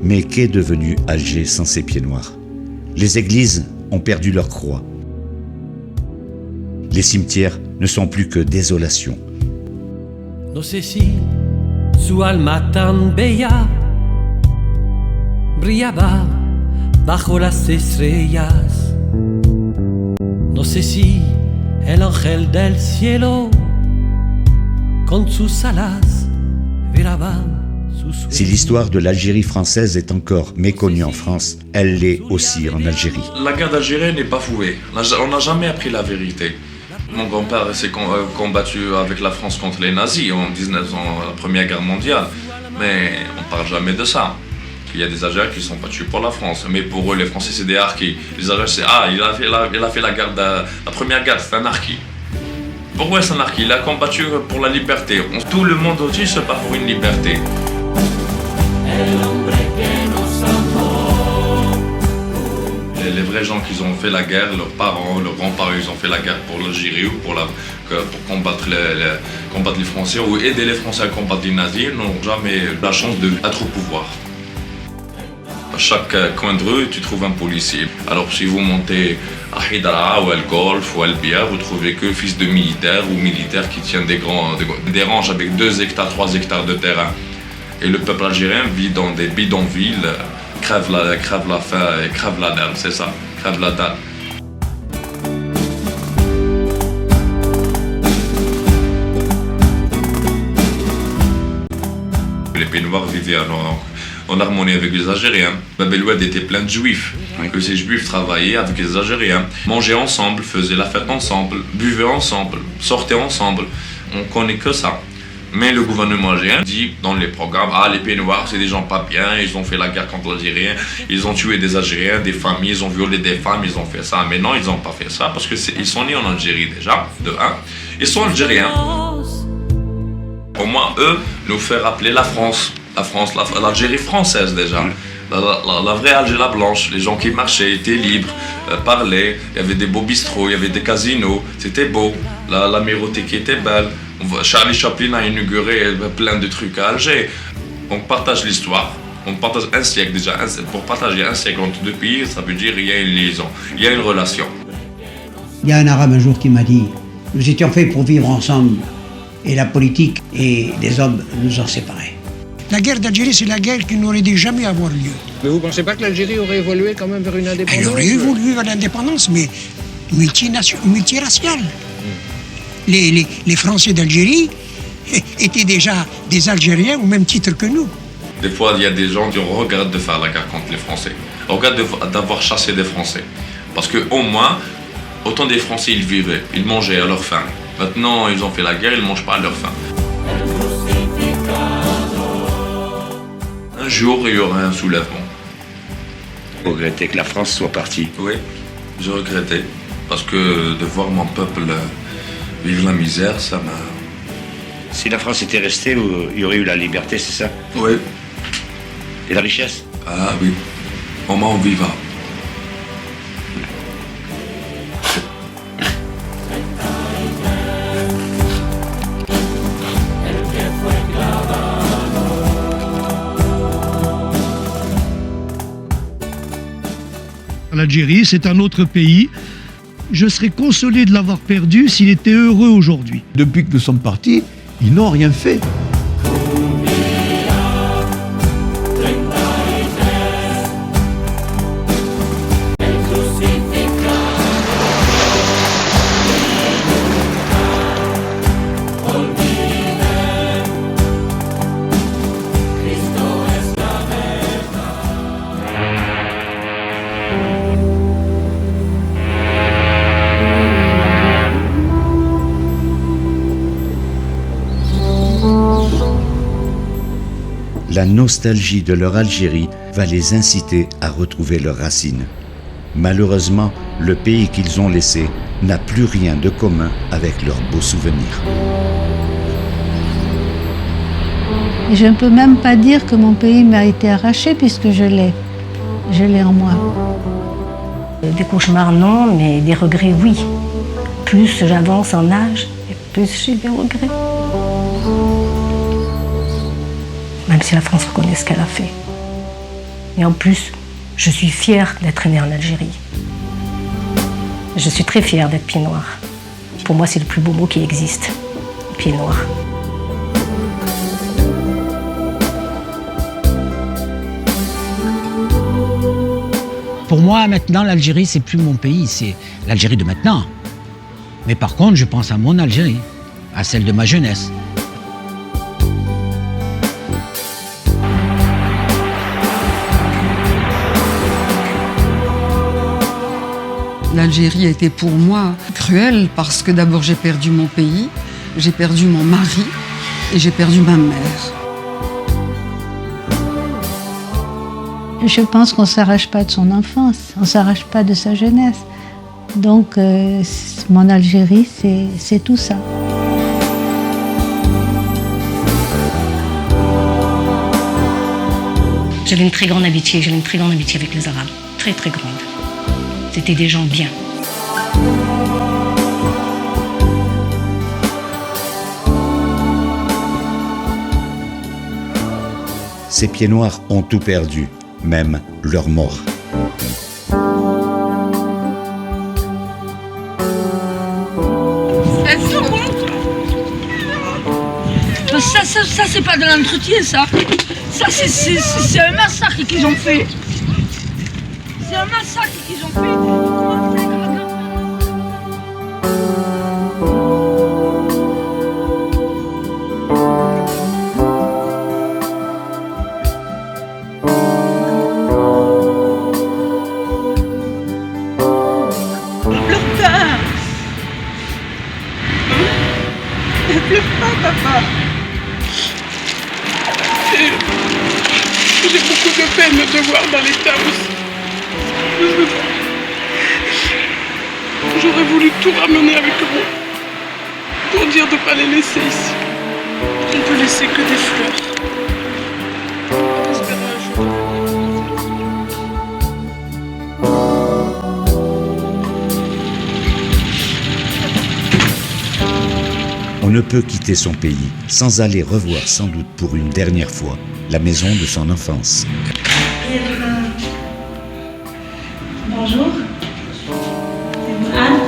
Mais qu'est devenu Alger sans ses pieds noirs? Les églises ont perdu leur croix. Les cimetières ne sont plus que désolation. No sé si su alma tan bella brillaba bajo las estrellas. No sé si el ángel del cielo con sus alas viraba. Si l'histoire de l'Algérie française est encore méconnue en France, elle l'est aussi en Algérie. La guerre d'Algérie n'est pas fouée. On n'a jamais appris la vérité. Mon grand-père s'est combattu avec la France contre les nazis en la Première Guerre mondiale. Mais on ne parle jamais de ça. Il y a des Algériens qui sont battus pour la France. Mais pour eux, les Français, c'est des harkis. Les Algériens, c'est il a fait la guerre la Première Guerre, c'est un harki. Pourquoi c'est un harki? Il a combattu pour la liberté. Tout le monde aussi se bat pour une liberté. Les vrais gens qui ont fait la guerre, leurs parents, leurs grands-parents, ils ont fait la guerre pour l'Algérie ou pour combattre les Français ou aider les Français à combattre les nazis, n'ont jamais eu la chance d'être au pouvoir. À chaque coin de rue, tu trouves un policier. Alors si vous montez à Hidra ou à El Golf ou à El Bia, vous trouvez que fils de militaires ou militaires qui tiennent des ranges avec 2 hectares, 3 hectares de terrain. Et le peuple algérien vit dans des bidonvilles, crève la faim et crève la dalle, c'est ça, crève la dalle. Les Pieds Noirs vivaient en harmonie avec les Algériens. Bab el Oued était plein de juifs, que ces juifs travaillaient avec les Algériens, mangeaient ensemble, faisaient la fête ensemble, buvaient ensemble, sortaient ensemble. On connaît que ça. Mais le gouvernement algérien dit dans les programmes, les Pieds Noirs c'est des gens pas bien, ils ont fait la guerre contre l'Algérien, ils ont tué des Algériens, des familles, ils ont violé des femmes, ils ont fait ça. Mais non, ils n'ont pas fait ça parce qu'ils sont nés en Algérie déjà, de 1. Ils sont algériens. Au moins eux nous fait rappeler la France, l'Algérie française déjà. La vraie Algérie blanche, les gens qui marchaient étaient libres, parlaient, il y avait des beaux bistrots, il y avait des casinos, c'était beau, l'amirauté qui était belle. Charlie Chaplin a inauguré plein de trucs à Alger. On partage l'histoire, on partage un siècle déjà. Pour partager un siècle entre deux pays, ça veut dire qu'il y a une liaison, il y a une relation. Il y a un arabe un jour qui m'a dit, nous étions faits pour vivre ensemble et la politique et les hommes nous ont séparés. La guerre d'Algérie, c'est la guerre qui n'aurait dû jamais avoir lieu. Mais vous ne pensez pas que l'Algérie aurait évolué quand même vers une indépendance? Elle aurait évolué vers l'indépendance, mais multiraciale. Les Français d'Algérie étaient déjà des Algériens au même titre que nous. Des fois, il y a des gens qui regrettent de faire la guerre contre les Français. Regrettent d'avoir chassé des Français. Parce qu'au moins, autant des Français, ils vivaient, ils mangeaient à leur faim. Maintenant, ils ont fait la guerre, ils ne mangent pas à leur faim. Un jour, il y aura un soulèvement. Vous regrettez que la France soit partie? Oui, je regrettais. Parce que de voir mon peuple vivre la misère, ça m'a... Si la France était restée, il y aurait eu la liberté, c'est ça? Oui. Et la richesse? Ah oui, au moins on vivra. L'Algérie, c'est un autre pays. Je serais consolé de l'avoir perdu s'il était heureux aujourd'hui. Depuis que nous sommes partis, ils n'ont rien fait. La nostalgie de leur Algérie va les inciter à retrouver leurs racines. Malheureusement, le pays qu'ils ont laissé n'a plus rien de commun avec leurs beaux souvenirs. Et je ne peux même pas dire que mon pays m'a été arraché puisque je l'ai. Je l'ai en moi. Des cauchemars, non, mais des regrets, oui. Plus j'avance en âge, et plus j'ai des regrets. Même si la France reconnaît ce qu'elle a fait. Et en plus, je suis fière d'être née en Algérie. Je suis très fière d'être pied noir. Pour moi, c'est le plus beau mot qui existe, pied noir. Pour moi, maintenant, l'Algérie, c'est plus mon pays, c'est l'Algérie de maintenant. Mais par contre, je pense à mon Algérie, à celle de ma jeunesse. L'Algérie a été pour moi cruelle parce que d'abord j'ai perdu mon pays, j'ai perdu mon mari et j'ai perdu ma mère. Je pense qu'on ne s'arrache pas de son enfance, on ne s'arrache pas de sa jeunesse. Donc mon Algérie, c'est tout ça. J'avais une très grande amitié, avec les Arabes, très très grande. C'était des gens bien. Ces pieds noirs ont tout perdu, même leur mort. Ça c'est pas de l'entretien, ça. Ça, c'est un massacre qu'ils ont fait. C'est un massacre qu'ils ont fait. Ne pleure pas, papa. J'ai beaucoup de peine de te voir dans l'état aussi. J'aurais voulu tout ramener avec moi pour dire de ne pas les laisser ici. On ne peut laisser que des fleurs. On espère un jour. On ne peut quitter son pays sans aller revoir sans doute pour une dernière fois la maison de son enfance. Bonjour. C'est Anne.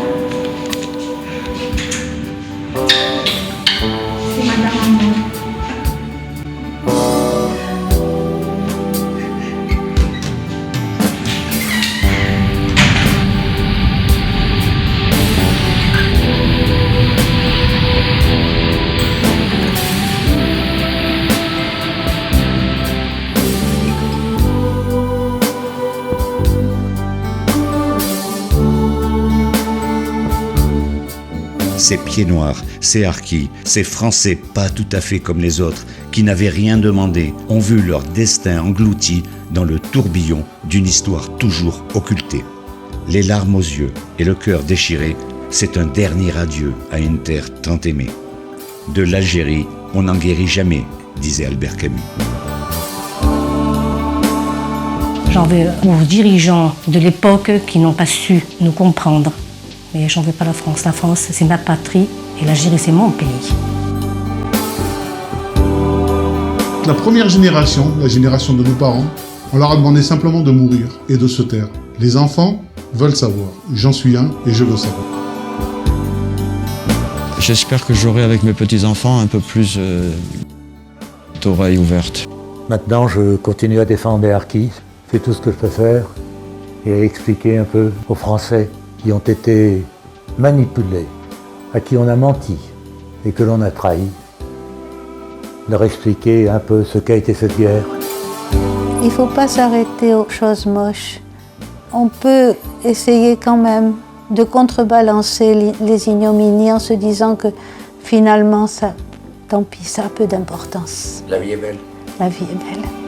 ces pieds noirs, ces harkis, ces Français pas tout à fait comme les autres, qui n'avaient rien demandé, ont vu leur destin englouti dans le tourbillon d'une histoire toujours occultée. Les larmes aux yeux et le cœur déchiré, c'est un dernier adieu à une terre tant aimée. De l'Algérie, on n'en guérit jamais, disait Albert Camus. J'en veux aux dirigeants de l'époque qui n'ont pas su nous comprendre. Mais j'en veux pas la France. La France, c'est ma patrie et l'Algérie, c'est mon pays. La première génération, la génération de nos parents, on leur a demandé simplement de mourir et de se taire. Les enfants veulent savoir. J'en suis un et je veux savoir. J'espère que j'aurai avec mes petits-enfants un peu plus d'oreilles ouvertes. Maintenant, je continue à défendre les harkis. Je fais tout ce que je peux faire et à expliquer un peu aux Français qui ont été manipulés, à qui on a menti et que l'on a trahi, leur expliquer un peu ce qu'a été cette guerre. Il ne faut pas s'arrêter aux choses moches. On peut essayer quand même de contrebalancer les ignominies en se disant que finalement, ça, tant pis, ça a peu d'importance. La vie est belle. La vie est belle.